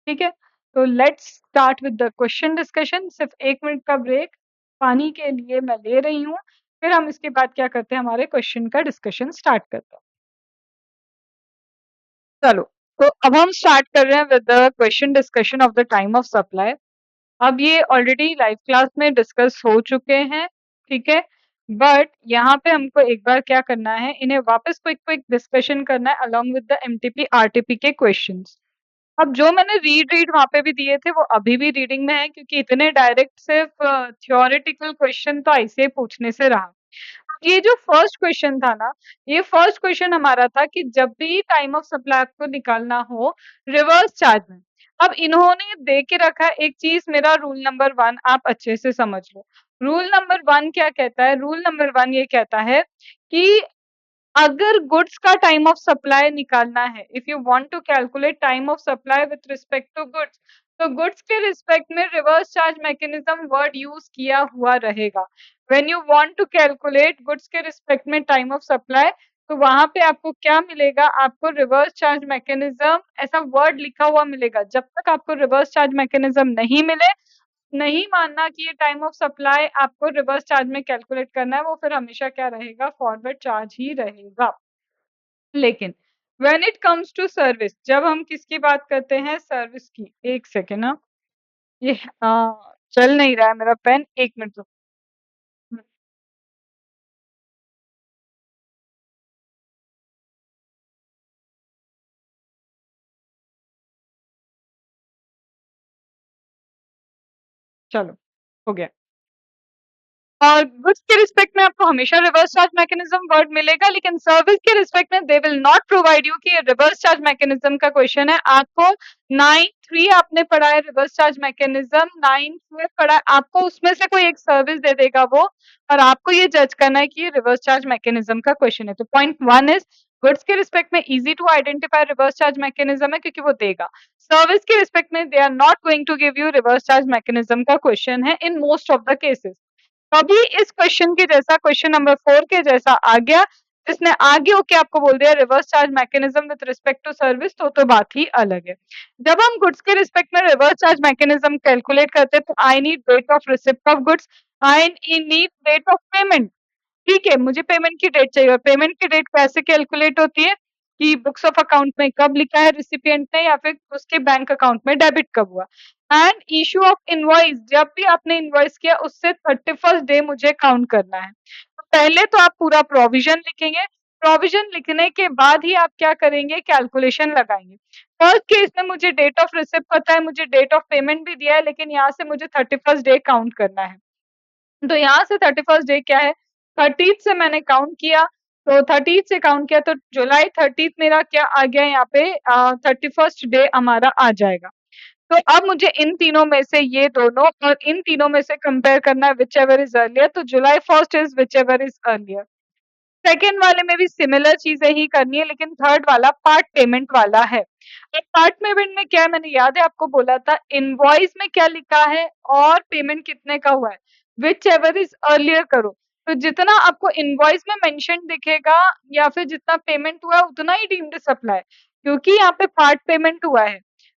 ठीक है, तो let's start with the question discussion. सिर्फ 1 मिनट का ब्रेक पानी के लिए मैं ले रही हूँ, फिर हम इसके बाद क्या करते हैं, हमारे क्वेश्चन का डिस्कशन स्टार्ट करते हैं। चलो, तो अब हम स्टार्ट कर रहे हैं with the question discussion of the time of supply. अब ये ऑलरेडी लाइव क्लास में डिस्कस हो चुके हैं, ठीक है, बट यहाँ पे हमको एक बार क्या करना है, इन्हें वापस क्विक क्विक डिस्कशन करना है along with the MTP RTP के क्वेश्चंस। अब जो मैंने रीड रीड वहाँ पे भी दिए थे वो अभी भी रीडिंग में है, क्योंकि इतने डायरेक्ट सिर्फ थियोरेटिकल क्वेश्चन तो ऐसे ही पूछने से रहा। ये जो फर्स्ट क्वेश्चन था ना, ये फर्स्ट क्वेश्चन हमारा था कि जब भी टाइम ऑफ सप्लाई आपको निकालना हो रिवर्स चार्ज में। अब इन्होंने दे के रखा है एक चीज, मेरा रूल नंबर 1 आप अच्छे से समझ लो। रूल नंबर 1 क्या कहता है, रूल नंबर 1 ये कहता है कि अगर गुड्स का टाइम ऑफ सप्लाई निकालना है, if you want to calculate time of supply with respect to goods, तो गुड्स के रिस्पेक्ट में reverse charge mechanism word use किया हुआ रहेगा। When you want to calculate goods के रिस्पेक्ट में टाइम ऑफ सप्लाई, तो वहां पे आपको क्या मिलेगा, आपको रिवर्स चार्ज मैकेनिज्म ऐसा वर्ड लिखा हुआ मिलेगा। जब तक आपको रिवर्स चार्ज मैकेनिज्म नहीं मिले, नहीं मानना कि ये टाइम ऑफ सप्लाई आपको रिवर्स चार्ज में कैलकुलेट करना है, वो फिर हमेशा क्या रहेगा, फॉरवर्ड चार्ज ही रहेगा। लेकिन when it comes to service, जब हम किसकी बात करते हैं, सर्विस की, एक सेकेंड ना, ये चल नहीं रहा है मेरा पेन, 1 मिनट रुको। चलो, हो गया। और गुड्स के रिस्पेक्ट में आपको हमेशा रिवर्स चार्ज मैकेनिज्म वर्ड मिलेगा, लेकिन सर्विस के रिस्पेक्ट में they will not provide you कि ये रिवर्स चार्ज मैकेनिज्म का क्वेश्चन है। आपको 9(3) आपने पढ़ा है रिवर्स चार्ज मैकेनिज्म, 9(4) पढ़ा है, आपको उसमें से कोई एक सर्विस दे देगा वो, और आपको ये जज करना है कि ये रिवर्स चार्ज मैकेनिज्म का क्वेश्चन है। तो पॉइंट 1 इज गुड्स के रिस्पेक्ट में easy to identify reverse charge mechanism है क्योंकि वो देगा। सर्विस के रिस्पेक्ट में they are not going to give you reverse charge mechanism का क्वेश्चन है in most of the cases. कभी इस क्वेश्चन के जैसा क्वेश्चन नंबर 4 के जैसा आ गया, इसने आगे होके आपको बोल दिया reverse charge mechanism with respect to service, तो बात ही अलग है। जब हम गुड्स के रिस्पेक्ट में रिवर्स चार्ज मैकेनिज्म कैलकुलेट करते हैं तो I need date of receipt of goods, I need date of payment. ठीक है, मुझे पेमेंट की डेट चाहिए, और पेमेंट की डेट कैसे कैलकुलेट होती है कि बुक्स ऑफ अकाउंट में कब लिखा है रिसिपिएंट ने, या फिर उसके बैंक अकाउंट में डेबिट कब हुआ। एंड इशू ऑफ इनवॉइस, जब भी आपने इनवॉइस किया उससे 31st डे मुझे काउंट करना है। तो पहले तो आप पूरा प्रोविजन लिखेंगे, प्रोविजन लिखने के बाद ही आप क्या करेंगे, कैलकुलेशन लगाएंगे। फर्स्ट केस में मुझे डेट ऑफ रिसिप्ट पता है, मुझे डेट ऑफ पेमेंट भी दिया है, लेकिन यहाँ से मुझे 31st डे काउंट करना है। तो यहाँ से 31st डे क्या है, 30th से मैंने काउंट किया, तो 30th से काउंट किया तो जुलाई 30th मेरा क्या आ गया यहाँ पे, 31st डे हमारा आ जाएगा। तो अब मुझे इन तीनों में से ये दोनों और इन तीनों में से कंपेयर करना है विच एवर इज अर्लियर, तो जुलाई 1st is which ever is earlier. Second वाले में भी सिमिलर चीजें ही करनी है, लेकिन थर्ड वाला पार्ट पेमेंट वाला है। अब पार्ट पेमेंट में क्या है, मैंने याद है आपको बोला था इनवॉइस में क्या लिखा है और पेमेंट कितने का हुआ है, विच एवर इज अर्लियर करो। तो जितना आपको इनवॉइस में मेंशन दिखेगा या फिर जितना पेमेंट हुआ है उतना ही डीम्ड सप्लाई, क्योंकि यहाँ पे पार्ट पेमेंट हुआ है।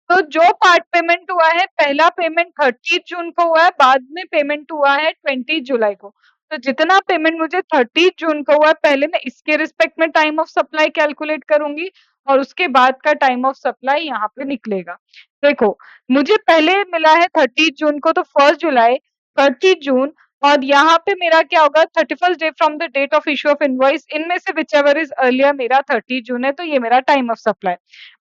तो जो पार्ट पेमेंट हुआ है, पहला पेमेंट 30 जून को हुआ है, बाद में पेमेंट हुआ है 20 जुलाई को। तो जितना पेमेंट मुझे 30 जून को हुआ है, पहले मैं इसके रिस्पेक्ट में टाइम ऑफ सप्लाई कैलकुलेट करूंगी और उसके बाद का टाइम ऑफ सप्लाई यहाँ पे निकलेगा। देखो, मुझे पहले मिला है 30 जून को, तो 1 जुलाई, 30 जून, और यहाँ पे मेरा क्या होगा 31st day from the date of issue of invoice, इनमें से विच एवर इज अर्लियर मेरा 30 जून है, तो ये मेरा टाइम ऑफ सप्लाई।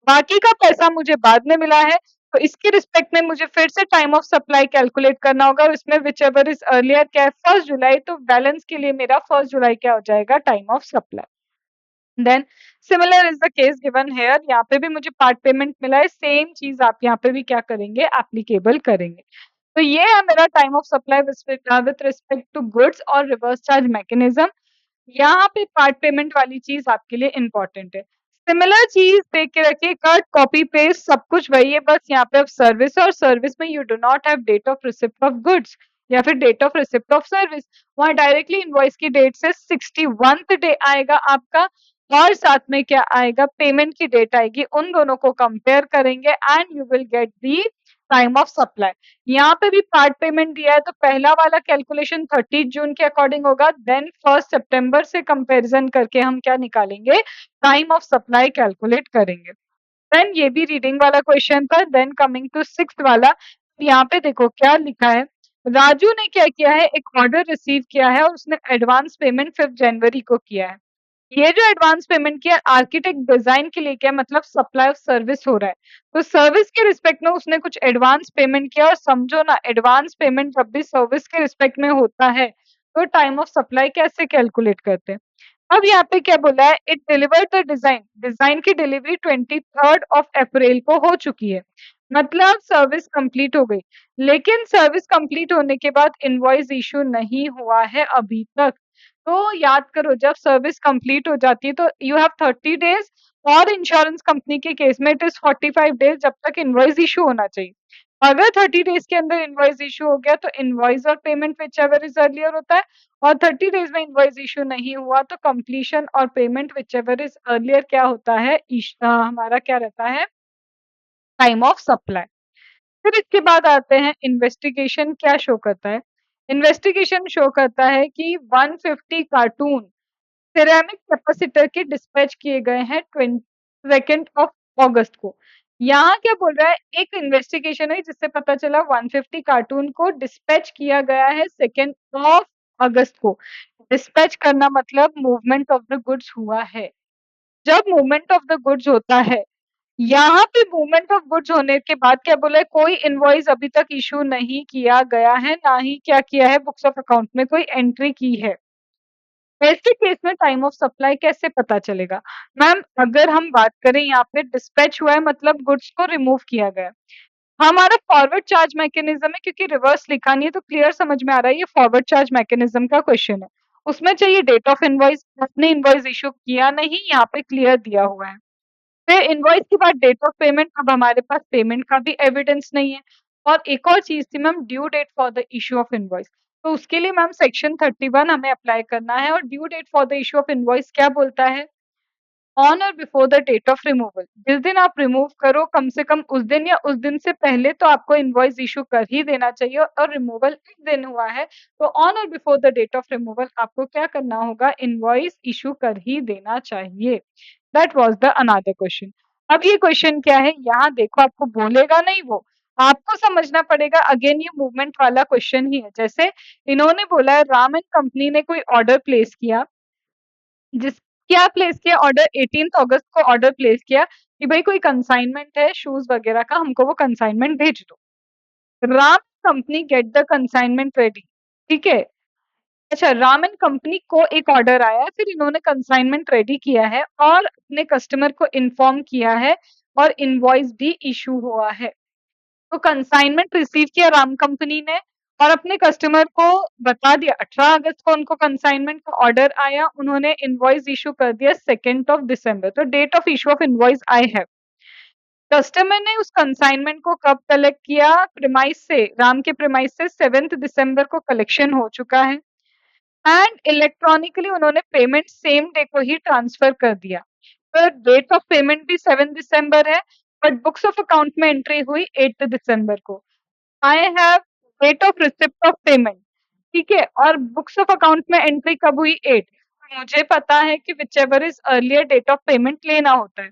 बाकी का पैसा मुझे बाद में मिला है, तो इसके रिस्पेक्ट में मुझे फिर से टाइम ऑफ सप्लाई कैलकुलेट करना होगा, और इसमें विच एवर इज अर्लियर क्या है 1 जुलाई, तो बैलेंस के लिए मेरा 1 जुलाई क्या हो जाएगा, time of supply. Then similar is the case given here, यहाँ पे भी मुझे पार्ट पेमेंट मिला है, सेम चीज आप यहाँ पे भी क्या करेंगे, एप्लीकेबल करेंगे। तो ये है मेरा time of supply with respect to goods और रिवर्स चार्ज मैकेनिज्म। यहाँ पे पार्ट पेमेंट वाली चीज आपके लिए इंपॉर्टेंट है। सिमिलर चीज देख के रखिए, कट कॉपी पेस्ट सब कुछ वही है, बस यहाँ पे अब सर्विस, और सर्विस में you do not have date of receipt of goods या फिर date of receipt of service, वहां डायरेक्टली इनवॉइस की डेट से 61th डे आएगा आपका, और साथ में क्या आएगा, पेमेंट की डेट आएगी, उन दोनों को कंपेयर करेंगे and you will get the time of supply. यहाँ पे भी पार्ट पेमेंट दिया है, तो पहला वाला कैलकुलेशन 30 जून के अकॉर्डिंग होगा, देन 1 सितंबर से कंपैरिजन करके हम क्या निकालेंगे, टाइम ऑफ सप्लाई कैलकुलेट करेंगे। देन ये भी रीडिंग वाला क्वेश्चन था। देन कमिंग टू 6th वाला, यहाँ पे देखो क्या लिखा है, राजू ने क्या किया है, एक ऑर्डर रिसीव किया है और उसने एडवांस पेमेंट 5 जनवरी को किया है। ये जो एडवांस पेमेंट किया आर्किटेक्ट डिजाइन के लिए, क्या मतलब सप्लाई ऑफ सर्विस हो रहा है, तो सर्विस के रिस्पेक्ट में उसने कुछ एडवांस पेमेंट किया, और समझो ना एडवांस पेमेंट जब भी सर्विस के रिस्पेक्ट में होता है तो टाइम ऑफ सप्लाई कैसे कैलकुलेट करते हैं। अब यहाँ पे क्या बोला है, it delivered the design, design की डिलीवरी 23rd ऑफ अप्रैल को हो चुकी है, मतलब सर्विस कंप्लीट हो गई, लेकिन सर्विस कंप्लीट होने के बाद इनवॉइस इशू नहीं हुआ है अभी तक। तो याद करो, जब सर्विस कंप्लीट हो जाती है तो यू हैव 30 डेज, और इंश्योरेंस कंपनी के केस में इट इज 45 डेज जब तक इनवॉइस इशू होना चाहिए। अगर 30 डेज के अंदर इनवॉइस इशू हो गया तो इनवॉइस और payment whichever is earlier होता है, और 30 डेज में इनवॉइस इशू नहीं हुआ तो कंप्लीशन और payment whichever is earlier क्या होता है, हमारा क्या रहता है, टाइम ऑफ सप्लाई। फिर इसके बाद आते हैं इन्वेस्टिगेशन, क्या शो करता है, इन्वेस्टिगेशन शो करता है कि 150 कार्टून सिरेमिक कैपेसिटर के डिस्पैच किए गए हैं 22nd ऑफ अगस्त को। यहाँ क्या बोल रहा है, एक इन्वेस्टिगेशन है जिससे पता चला 150 कार्टून को डिस्पैच किया गया है 2nd ऑफ अगस्त को। डिस्पैच करना मतलब मूवमेंट ऑफ द गुड्स हुआ है। जब मूवमेंट ऑफ द गुड्स होता है यहाँ पे मूवमेंट ऑफ गुड्स होने के बाद क्या बोला है, कोई इनवॉइस अभी तक इशू नहीं किया गया है, ना ही क्या किया है बुक्स ऑफ अकाउंट में कोई एंट्री की है। ऐसे केस में टाइम ऑफ सप्लाई कैसे पता चलेगा? मैम अगर हम बात करें यहाँ पे डिस्पैच हुआ है मतलब गुड्स को रिमूव किया गया है। हमारा फॉरवर्ड चार्ज मैकेनिज्म है क्योंकि रिवर्स लिखा नहीं है तो क्लियर समझ में आ रहा है ये फॉरवर्ड चार्ज मैकेनिज्म का क्वेश्चन है। उसमें चाहिए डेट ऑफ इनवॉइस, आपने इनवॉइस इशू किया नहीं, यहाँ पे क्लियर दिया हुआ है। फिर इनवॉइस के बाद डेट ऑफ पेमेंट, अब हमारे पास पेमेंट का भी एविडेंस नहीं है। और एक और चीज थी ma'am, due date for the issue of invoice. तो उसके लिए मैम सेक्शन 31 हमें अप्लाई करना है और due date for the issue of invoice क्या बोलता है? ऑन और before the date of removal. जिस दिन आप रिमूव करो कम से कम उस दिन या उस दिन से पहले तो आपको इनवॉइस इशू कर ही देना चाहिए, और रिमूवल एक दिन हुआ है तो ऑन और before the date of removal आपको क्या करना होगा, इनवॉइस इशू कर ही देना चाहिए। That was the another question. अब ये क्वेश्चन क्या है, यहाँ देखो आपको बोलेगा नहीं वो, आपको समझना पड़ेगा। अगेन ये मूवमेंट वाला क्वेश्चन ही है। जैसे इन्होंने बोला है राम एंड कंपनी ने कोई ऑर्डर प्लेस किया, जिस क्या प्लेस किया ऑर्डर, 18 अगस्त को ऑर्डर प्लेस किया कि भाई कोई कंसाइनमेंट है शूज वगैरह का, हमको वो कंसाइनमेंट भेज दो। Ram company gate the consignment ready, ठीक है। अच्छा, राम एंड कंपनी को एक ऑर्डर आया है, फिर इन्होंने कंसाइनमेंट रेडी किया है और अपने कस्टमर को इन्फॉर्म किया है और इनवॉइस भी इशू हुआ है। तो कंसाइनमेंट रिसीव किया राम कंपनी ने और अपने कस्टमर को बता दिया। 18 अगस्त को उनको कंसाइनमेंट का ऑर्डर आया, उन्होंने इनवॉइस इशू कर दिया 2 ऑफ दिसंबर। तो date of issue of invoice आई है। कस्टमर ने उस कंसाइनमेंट को कब कलेक्ट किया, प्रीमाइस से, राम के प्रीमाइस से 7 दिसंबर को कलेक्शन हो चुका है एंड इलेक्ट्रॉनिकली उन्होंने पेमेंट सेम डे को ही ट्रांसफर कर दिया। तो डेट ऑफ पेमेंट भी 7 दिसंबर है, बट बुक्स ऑफ अकाउंट में एंट्री हुई 8 दिसंबर को। I have date of receipt of payment, ठीक है, और बुक्स ऑफ अकाउंट में एंट्री कब हुई, 8। मुझे पता है कि whichever is earlier date of payment लेना होता है।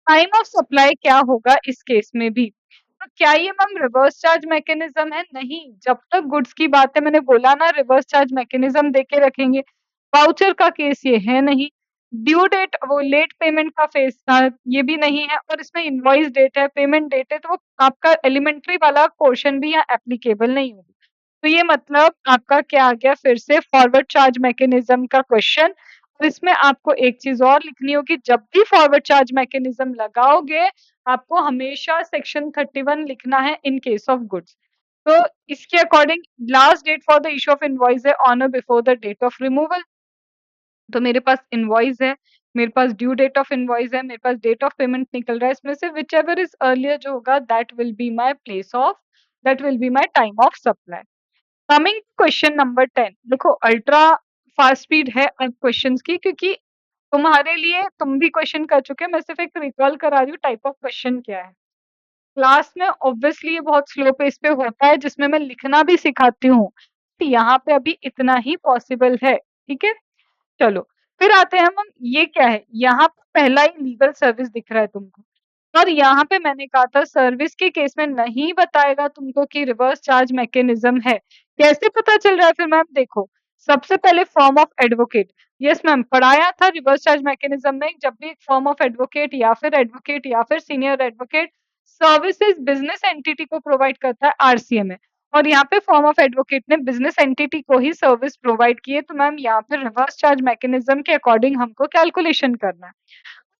टाइम ऑफ सप्लाई क्या होगा इस केस में भी? तो क्या ये मैम रिवर्स चार्ज मैकेनिज्म है? नहीं, जब तक गुड्स की बात है, मैंने बोला ना रिवर्स चार्ज मैकेनिज्म देके रखेंगे। वाउचर का केस ये है नहीं। ड्यू डेट वो लेट पेमेंट का फेस ये भी नहीं है, और इसमें इनवॉइस डेट है, पेमेंट डेट है, तो वो आपका एलिमेंट्री वाला पोर्शन भी यहाँ एप्लीकेबल नहीं होगा। तो ये मतलब आपका क्या आ गया, फिर से फॉरवर्ड चार्ज मैकेनिज्म का क्वेश्चन। और इसमें आपको एक चीज और लिखनी होगी, जब भी फॉरवर्ड चार्ज मैकेनिज्म लगाओगे आपको हमेशा सेक्शन 31 लिखना है इन केस ऑफ गुड्स। तो इसके according last date for the issue of invoice है ऑन और before the date of removal. तो मेरे पास इनवॉइस है, मेरे पास ड्यू डेट ऑफ इनवॉइस है, मेरे पास डेट ऑफ पेमेंट निकल रहा है, इसमें से विच एवर इज अर्लियर जो होगा that will be my time of supply. Coming question number 10, देखो अल्ट्रा फास्ट स्पीड है क्वेश्चंस की, क्योंकि तुम्हारे लिए तुम भी क्वेश्चन कर चुके हैं, मैं सिर्फ एक रिकॉल करा रही हूँ टाइप ऑफ क्वेश्चन क्या है। क्लास में ऑब्वियसली ये बहुत स्लो पेस पे होता है जिसमें मैं लिखना भी सिखाती हूँ, यहाँ पे अभी इतना ही पॉसिबल है, ठीक है। चलो फिर आते हैं हम, ये क्या है, यहाँ पे पहला ही लीगल सर्विस दिख रहा है तुमको, और यहाँ पे मैंने कहा था सर्विस के केस में नहीं बताएगा तुमको कि रिवर्स चार्ज मैकेनिज्म है। कैसे पता चल रहा है फिर मैम, देखो सबसे पहले form of advocate. Yes ma'am, पढ़ाया था रिवर्स चार्ज मैकेनिज्म में, जब भी एक फॉर्म ऑफ एडवोकेट या फिर senior advocate services business entity को प्रोवाइड करता है आरसीएम, और यहाँ पे फॉर्म ऑफ एडवोकेट ने बिजनेस एंटिटी को ही सर्विस प्रोवाइड की है, तो मैम यहाँ पे रिवर्स चार्ज मैकेनिज्म के अकॉर्डिंग हमको कैलकुलेशन करना है।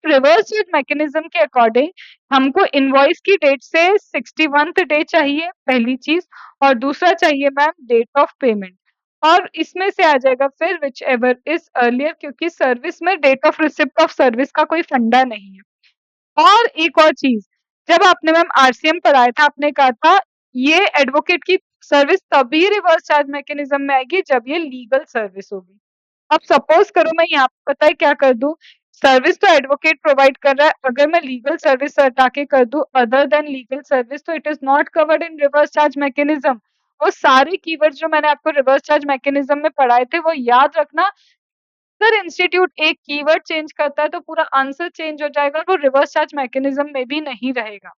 रिवर्स चार्ज मैकेनिज्म के अकॉर्डिंग हमको इनवॉइस की डेट से 61th डे चाहिए पहली चीज, और दूसरा चाहिए मैम डेट ऑफ पेमेंट, और इसमें से आ जाएगा फिर विच एवर इज अर्लियर, क्योंकि सर्विस में date of receipt of service का कोई फंडा नहीं है। और एक और चीज, जब आपने मैम आरसीएम पढ़ाया था आपने कहा था ये एडवोकेट की सर्विस तभी रिवर्स चार्ज मैकेनिज्म में आएगी जब ये लीगल सर्विस होगी। अब सपोज करो मैं यहाँ पे पता है क्या कर दूं, सर्विस तो एडवोकेट प्रोवाइड कर रहा है, अगर मैं लीगल सर्विस हटा के कर दूं अदर देन लीगल सर्विस, तो it is not covered in reverse charge mechanism. वो सारे कीवर्ड जो मैंने आपको रिवर्स चार्ज मैकेनिज्म में पढ़ाए थे वो याद रखना। अगर इंस्टीट्यूट एक कीवर्ड चेंज करता है तो पूरा आंसर चेंज हो जाएगा और वो रिवर्स चार्ज मैकेनिज्म में भी नहीं रहेगा।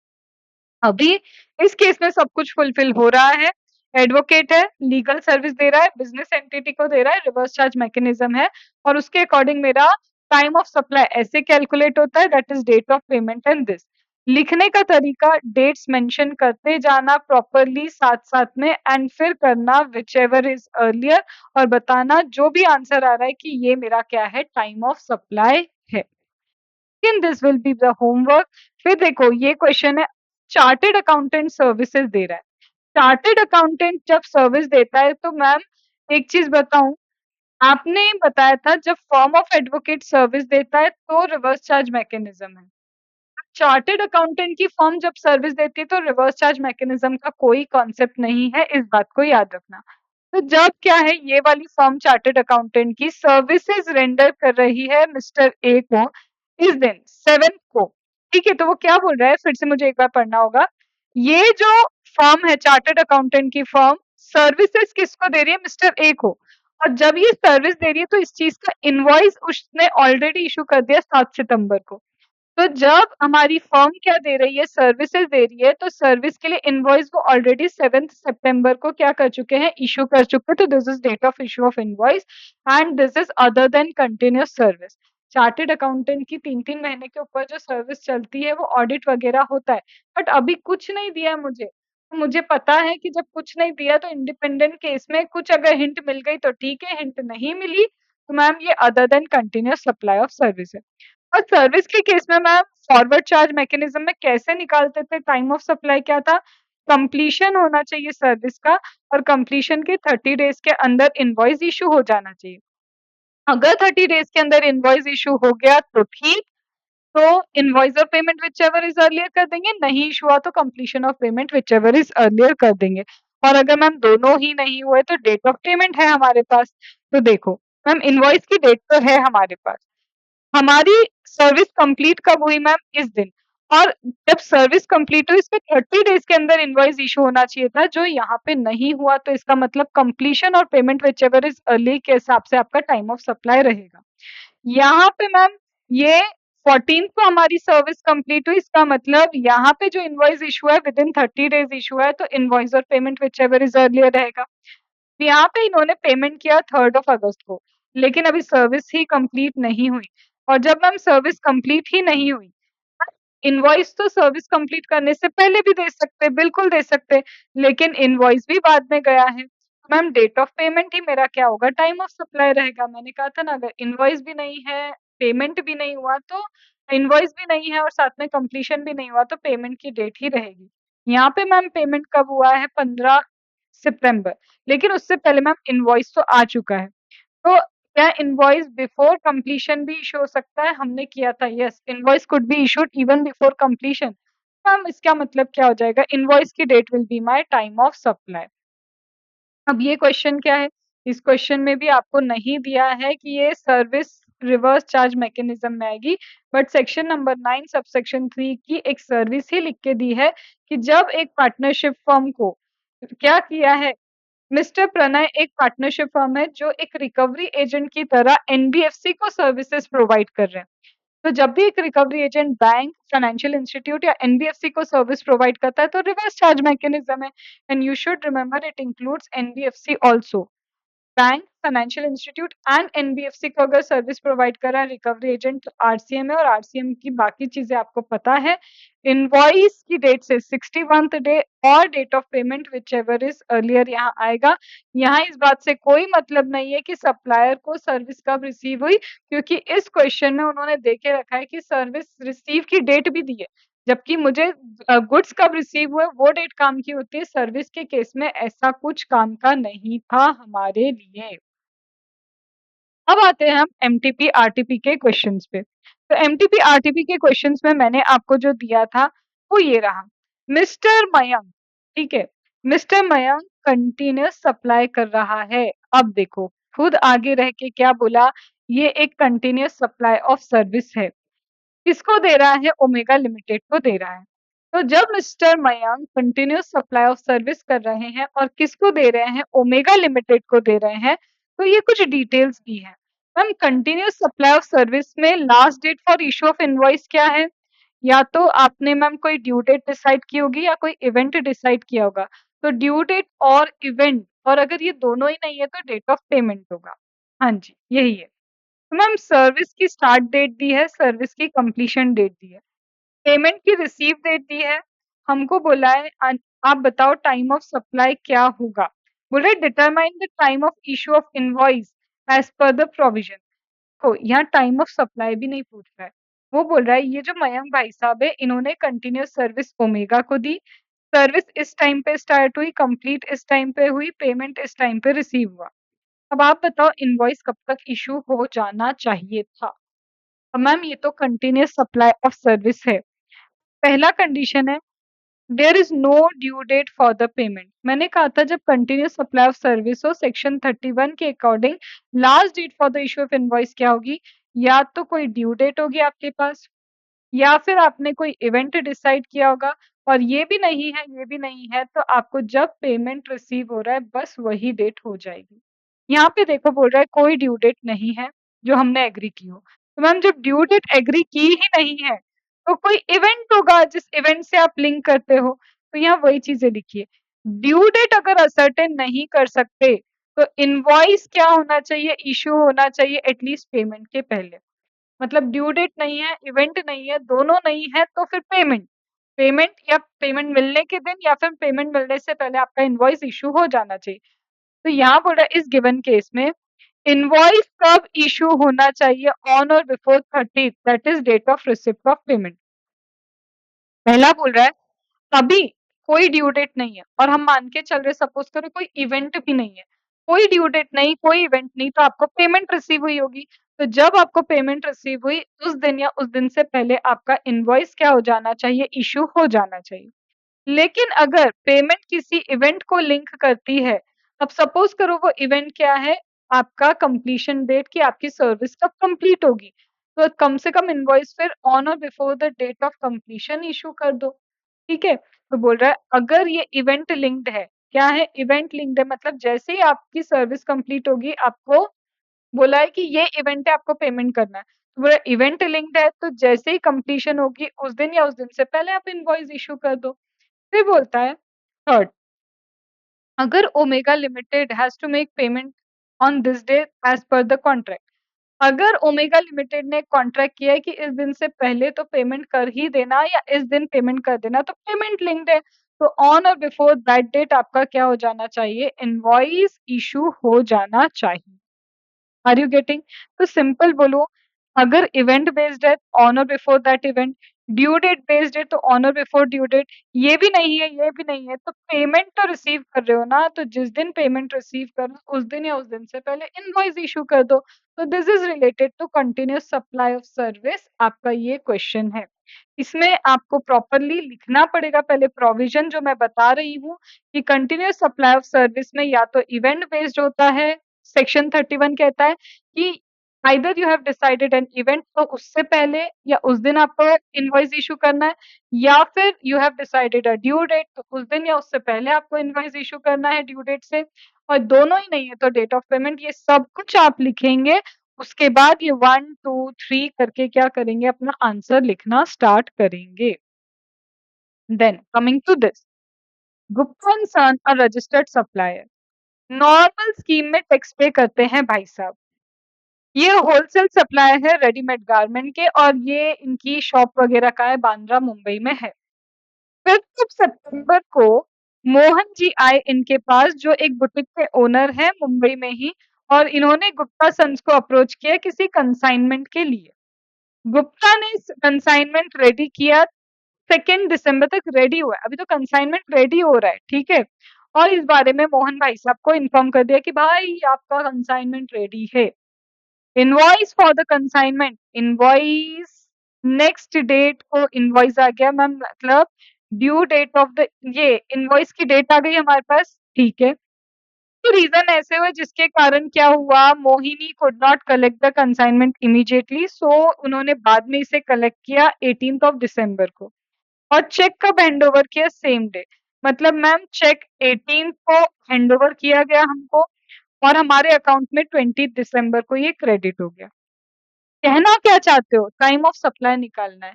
अभी इस केस में सब कुछ फुलफिल हो रहा है, एडवोकेट है, लीगल सर्विस दे रहा है, बिजनेस एंटिटी को दे रहा है, रिवर्स चार्ज मैकेनिज्म है, और उसके अकॉर्डिंग मेरा टाइम ऑफ सप्लाई ऐसे कैलकुलेट होता है, that is date of payment and this. लिखने का तरीका डेट्स मेंशन करते जाना प्रॉपरली साथ-साथ में एंड फिर करना व्हिचएवर इज़ अर्लियर और बताना जो भी आंसर आ रहा है कि ये मेरा क्या है टाइम ऑफ सप्लाई है। लेकिन this will be the homework. फिर देखो ये क्वेश्चन है चार्टर्ड अकाउंटेंट सर्विसेज दे रहा है। चार्टर्ड अकाउंटेंट जब सर्विस देता है तो मैम एक चीज़ बताऊँ, आपने बताया था जब फर्म ऑफ एडवोकेट सर्विस देता है तो रिवर्स चार्ज मैकेनिज्म है। चार्टर्ड अकाउंटेंट की फर्म जब सर्विस देती है तो रिवर्स चार्ज मैकेनिज्म का कोई कॉन्सेप्ट नहीं है, इस बात को याद रखना। तो जब क्या है ये वाली फर्म चार्टर्ड अकाउंटेंट की सर्विसेज रेंडर कर रही है मिस्टर ए को इस दिन 7th को, ठीक है? तो वो क्या बोल रहा है फिर से मुझे एक बार पढ़ना होगा। ये जो फर्म है चार्टर्ड अकाउंटेंट की फर्म सर्विसेज किसको दे रही है? मिस्टर ए को। और जब ये सर्विस दे रही है तो इस चीज़ का इनवॉइस उसने ऑलरेडी इश्यू कर दिया 7 सितंबर को। तो जब हमारी फर्म क्या दे रही है, सर्विसेज़ दे रही है, तो सर्विस के लिए इनवॉइस वो ऑलरेडी 7th सितंबर को क्या कर चुके हैं, इश्यू कर चुके हैं। तो this is date of issue of invoice and this is other than continuous service. Chartered accountant की 3-3 महीने के ऊपर जो सर्विस चलती है, वो ऑडिट वगैरह होता है। बट अभी कुछ नहीं दिया है मुझे। तो मुझे पता है कि जब कुछ नहीं दिया तो इंडिपेंडेंट केस में कुछ अगर हिंट मिल गई तो ठीक है, हिंट नहीं मिली तो मैम ये other than continuous supply of service है। और सर्विस के केस में मैम फॉरवर्ड चार्ज मैकेनिज्म में कैसे निकालते थे टाइम ऑफ सप्लाई क्या था? कंप्लीशन होना चाहिए सर्विस का और कंप्लीशन के 30 डेज़ के अंदर इनवॉइस इश्यू हो जाना चाहिए। अगर 30 डेज़ के अंदर इनवॉइस इश्यू हो गया तो ठीक, तो इनवॉइस और पेमेंट व्हिचएवर इज़ अर्लियर कर देंगे, नहीं इश्यू हुआ तो completion of payment whichever is earlier कर देंगे। और अगर मैम दोनों ही नहीं हुए तो डेट ऑफ पेमेंट है हमारे पास। तो देखो, मैम इनवॉइस की डेट तो है हमारे पास। हमारी सर्विस कंप्लीट कब हुई मैम? इस दिन। और जब सर्विस कंप्लीट हुई इसमें 30 डेज़ के अंदर इनवॉइस इश्यू होना चाहिए था, जो यहाँ पे नहीं हुआ तो इसका मतलब कंप्लीशन और पेमेंट व्हिचएवर इज़ अर्ली के हिसाब से आपका टाइम ऑफ सप्लाई रहेगा। यहाँ पे मैम ये 14th को हमारी सर्विस कंप्लीट हुई, इसका मतलब यहाँ पे जो इनवॉइस इश्यू है विदिन 30 डेज़ इश्यू है, तो इनवॉइस और पेमेंट व्हिचएवर इज़ अर्लियर रहेगा। यहाँ पे इन्होंने पेमेंट किया 3rd ऑफ अगस्त को, लेकिन अभी सर्विस ही कंप्लीट नहीं हुई और जब मैम सर्विस कंप्लीट ही नहीं हुई, इनवॉइस तो सर्विस कंप्लीट करने से पहले भी दे सकते, बिल्कुल दे सकते, लेकिन इनवॉइस भी बाद में गया है। मैम डेट ऑफ पेमेंट ही मेरा क्या होगा? टाइम ऑफ सप्लाई रहेगा। मैंने कहा था ना अगर इनवॉइस भी नहीं है, पेमेंट भी नहीं हुआ तो इनवॉइस भी नहीं है और साथ में कंप्लीशन भी नहीं हुआ तो पेमेंट की डेट ही रहेगी। यहाँ पे मैम पेमेंट कब हुआ है? 15 सितंबर, लेकिन उससे पहले मैम इनवॉइस तो आ चुका है। तो क्या इनवॉइस बिफोर कंप्लीशन भी इश्यू हो सकता है? हमने किया था yes, invoice could be issued even before completion. Ma'am इसका मतलब क्या हो जाएगा? इनवॉइस की date will be my time of supply. अब ये क्वेश्चन क्या है? इस क्वेश्चन में भी आपको नहीं दिया है कि ये सर्विस रिवर्स चार्ज मैकेनिज्म में आएगी, बट सेक्शन नंबर 9 सबसेक्शन 3 की एक सर्विस ही लिख के दी है कि जब एक पार्टनरशिप फर्म को क्या किया है, मिस्टर प्रणय एक पार्टनरशिप फर्म है जो एक रिकवरी एजेंट की तरह एनबीएफसी को सर्विसेज प्रोवाइड कर रहे हैं। तो जब भी एक recovery agent bank, financial institute या एनबीएफसी को सर्विस प्रोवाइड करता है तो रिवर्स चार्ज मैकेनिज्म है and you should remember it includes NBFC also. Bank, financial institute and NBFC को अगर सर्विस प्रोवाइड कर रहा है रिकवरी एजेंट आरसीएम है और आरसीएम की बाकी चीजें आपको पता है। इनवॉइस की डेट से 61th डे और date of payment whichever is earlier यहाँ आएगा। यहाँ इस बात से कोई मतलब नहीं है कि सप्लायर को सर्विस कब रिसीव हुई, क्योंकि इस क्वेश्चन में उन्होंने दे के रखा है कि सर्विस रिसीव की डेट भी दी है, जबकि मुझे गुड्स कब रिसीव हुए वो डेट काम की होती है। सर्विस के केस में ऐसा कुछ काम का नहीं था हमारे लिए। अब आते हैं हम एमटीपी आरटीपी के क्वेश्चंस पे। तो एमटीपी आरटीपी के क्वेश्चंस में मैंने आपको जो दिया था वो ये रहा। मिस्टर मयंक, ठीक है, मिस्टर मयंक कंटिन्यूअस सप्लाई कर रहा है। अब देखो खुद आगे रह के क्या बोला, ये एक कंटिन्यूअस सप्लाई ऑफ सर्विस है। किसको दे रहा है? ओमेगा लिमिटेड को दे रहा है। तो जब mister Mayank continuous supply of service कर रहे हैं और किसको दे रहे हैं? ओमेगा लिमिटेड को दे रहे हैं, तो ये कुछ डिटेल्स भी हैं। Ma'am continuous supply of service में last date for issue of invoice क्या है? या तो आपने मैम कोई ड्यू डेट डिसाइड की होगी या कोई इवेंट डिसाइड किया होगा। तो ड्यू डेट और इवेंट, और अगर ये दोनों ही नहीं है तो डेट ऑफ पेमेंट होगा। हाँ जी, यही है। तो मैम सर्विस की स्टार्ट डेट दी है, सर्विस की कंप्लीशन डेट दी है। पेमेंट की रिसीव डेट दी है, हमको बोला है आप बताओ टाइम ऑफ सप्लाई क्या होगा? बोल रहे determine the time of issue of invoice as per the provision. तो यहाँ टाइम ऑफ सप्लाई भी नहीं पूछ रहा है। वो बोल रहा है ये जो मयंक भाई साहब है इन्होंने कंटीन्यूअस सर्विस ओमेगा को दी, सर्विस इस टाइम पे स्टार्ट हुई, कंप्लीट इस टाइम पे हुई, पेमेंट इस टाइम पे रिसीव हुआ। अब आप बताओ इनवॉइस कब तक इश्यू हो जाना चाहिए था? मैम ये तो कंटीन्यूअस सप्लाई ऑफ सर्विस है। पहला कंडीशन है there is no due date for the payment. मैंने कहा था जब कंटिन्यूअस सप्लाई ऑफ सर्विस हो सेक्शन 31 के according last date for the issue of invoice क्या होगी? या तो कोई ड्यू डेट होगी आपके पास या फिर आपने कोई इवेंट डिसाइड किया होगा और ये भी नहीं है तो आपको जब पेमेंट रिसीव हो रहा है बस वही डेट हो जाएगी। यहाँ पे देखो बोल रहा है कोई ड्यू डेट नहीं है जो हमने एग्री की हो। तो मैम जब ड्यू डेट एग्री की ही नहीं है तो कोई इवेंट होगा जिस इवेंट से आप लिंक करते हो। तो यहाँ वही चीजें लिखिए। ड्यू डेट अगर असर्टेन नहीं कर सकते तो इनवॉइस क्या होना चाहिए? इश्यू होना चाहिए एटलीस्ट पेमेंट के पहले। मतलब ड्यू डेट नहीं है, इवेंट नहीं है, दोनों नहीं है तो फिर पेमेंट। पेमेंट या पेमेंट मिलने के दिन या फिर पेमेंट मिलने से पहले आपका इनवॉइस इश्यू हो जाना चाहिए। तो यहाँ बोल रहा है इस गिवन केस में इनवॉइस कब इश्यू होना चाहिए? ऑन और before 30th that is date of receipt of payment. पहला बोल रहा है तभी कोई ड्यू डेट नहीं है और हम मान के चल रहे सपोज करो कोई इवेंट भी नहीं है, कोई ड्यू डेट नहीं, कोई इवेंट नहीं तो आपको पेमेंट रिसीव हुई होगी। तो जब आपको पेमेंट रिसीव हुई उस दिन या उस दिन से पहले आपका इनवॉइस क्या हो जाना चाहिए? इश्यू हो जाना चाहिए। लेकिन अगर पेमेंट किसी इवेंट को लिंक करती है, अब सपोज करो वो इवेंट क्या है? आपका कंप्लीशन डेट कि आपकी सर्विस कब कंप्लीट होगी। तो कम से कम इनवॉइस फिर ऑन और before the date of completion issue कर दो। ठीक है? तो बोल रहा है अगर ये इवेंट लिंक्ड है, क्या है? इवेंट लिंक्ड है मतलब जैसे ही आपकी सर्विस कंप्लीट होगी आपको बोला है कि ये इवेंट है आपको पेमेंट करना है। तो बोला इवेंट लिंक्ड है तो जैसे ही कंप्लीशन होगी उस दिन या उस दिन से पहले आप इनवॉइस इश्यू कर दो। फिर बोलता है थर्ड अगर Omega limited has to make payment on this day as per the contract. अगर ओमेगा लिमिटेड ने कॉन्ट्रैक्ट किया है कि इस दिन से पहले तो पेमेंट कर ही देना या इस दिन पेमेंट कर देना तो पेमेंट लिंक्ड है। तो ऑन और बिफोर दैट डेट आपका क्या हो जाना चाहिए? इनवॉइस इशू हो जाना चाहिए। Are you getting? तो सिंपल बोलो अगर इवेंट बेस्ड है ऑन और before that event, due date based है तो ऑन और बिफोर ड्यू डेट, ये भी नहीं है तो पेमेंट तो रिसीव कर रहे हो ना तो जिस दिन पेमेंट रिसीव करना उस दिन या उस दिन से पहले इनवॉइस इशू कर दो। तो this is related to continuous supply of service आपका ये क्वेश्चन है। इसमें आपको प्रॉपरली लिखना पड़ेगा पहले प्रोविजन जो मैं बता रही हूँ कि कंटिन्यूअस सप्लाई ऑफ सर्विस में या तो इवेंट बेस्ड होता है, सेक्शन 31 कहता है कि either you have decided an event तो उससे पहले या उस दिन आपको इनवॉइस इशू करना है या फिर you have decided a due date तो उस दिन या उससे पहले आपको इनवॉइस इशू करना है ड्यू डेट से और दोनों ही नहीं है तो डेट ऑफ पेमेंट ये सब कुछ आप लिखेंगे। उसके बाद ये 1 2 3 करके क्या करेंगे अपना आंसर लिखना स्टार्ट करेंगे। Then coming to this Gupta and son a registered supplier. Normal scheme में टैक्स पे करते हैं भाई साहब। ये होलसेल सप्लायर है रेडीमेड गारमेंट के और ये इनकी शॉप वगैरह का है बांद्रा मुंबई में है। 5th ऑफ सितंबर को मोहन जी आए इनके पास जो एक बुटीक के ओनर है मुंबई में ही और इन्होंने गुप्ता सन्स को अप्रोच किया किसी कंसाइनमेंट के लिए। गुप्ता ने कंसाइनमेंट रेडी किया 2 दिसंबर तक रेडी हुआ है। अभी तो कंसाइनमेंट रेडी हो रहा है, ठीक है? और इस बारे में मोहन भाई साहब को इन्फॉर्म कर दिया कि भाई आपका कंसाइनमेंट रेडी है। Invoice for the consignment, invoice next date को इनवॉइस आ गया मैम मतलब ड्यू डेट ऑफ द ये इनवॉइस की डेट आ गई हमारे पास, ठीक है? तो रीजन ऐसे हुए जिसके कारण क्या हुआ Mohini could not collect the consignment immediately so उन्होंने बाद में इसे कलेक्ट किया 18th ऑफ दिसंबर को और चेक कब हैंडओवर किया? Same day. मतलब मैम चेक 18th को हैंडओवर किया गया हमको और हमारे अकाउंट में 20 दिसंबर को ये क्रेडिट हो गया। कहना क्या चाहते हो? टाइम ऑफ सप्लाई निकालना है।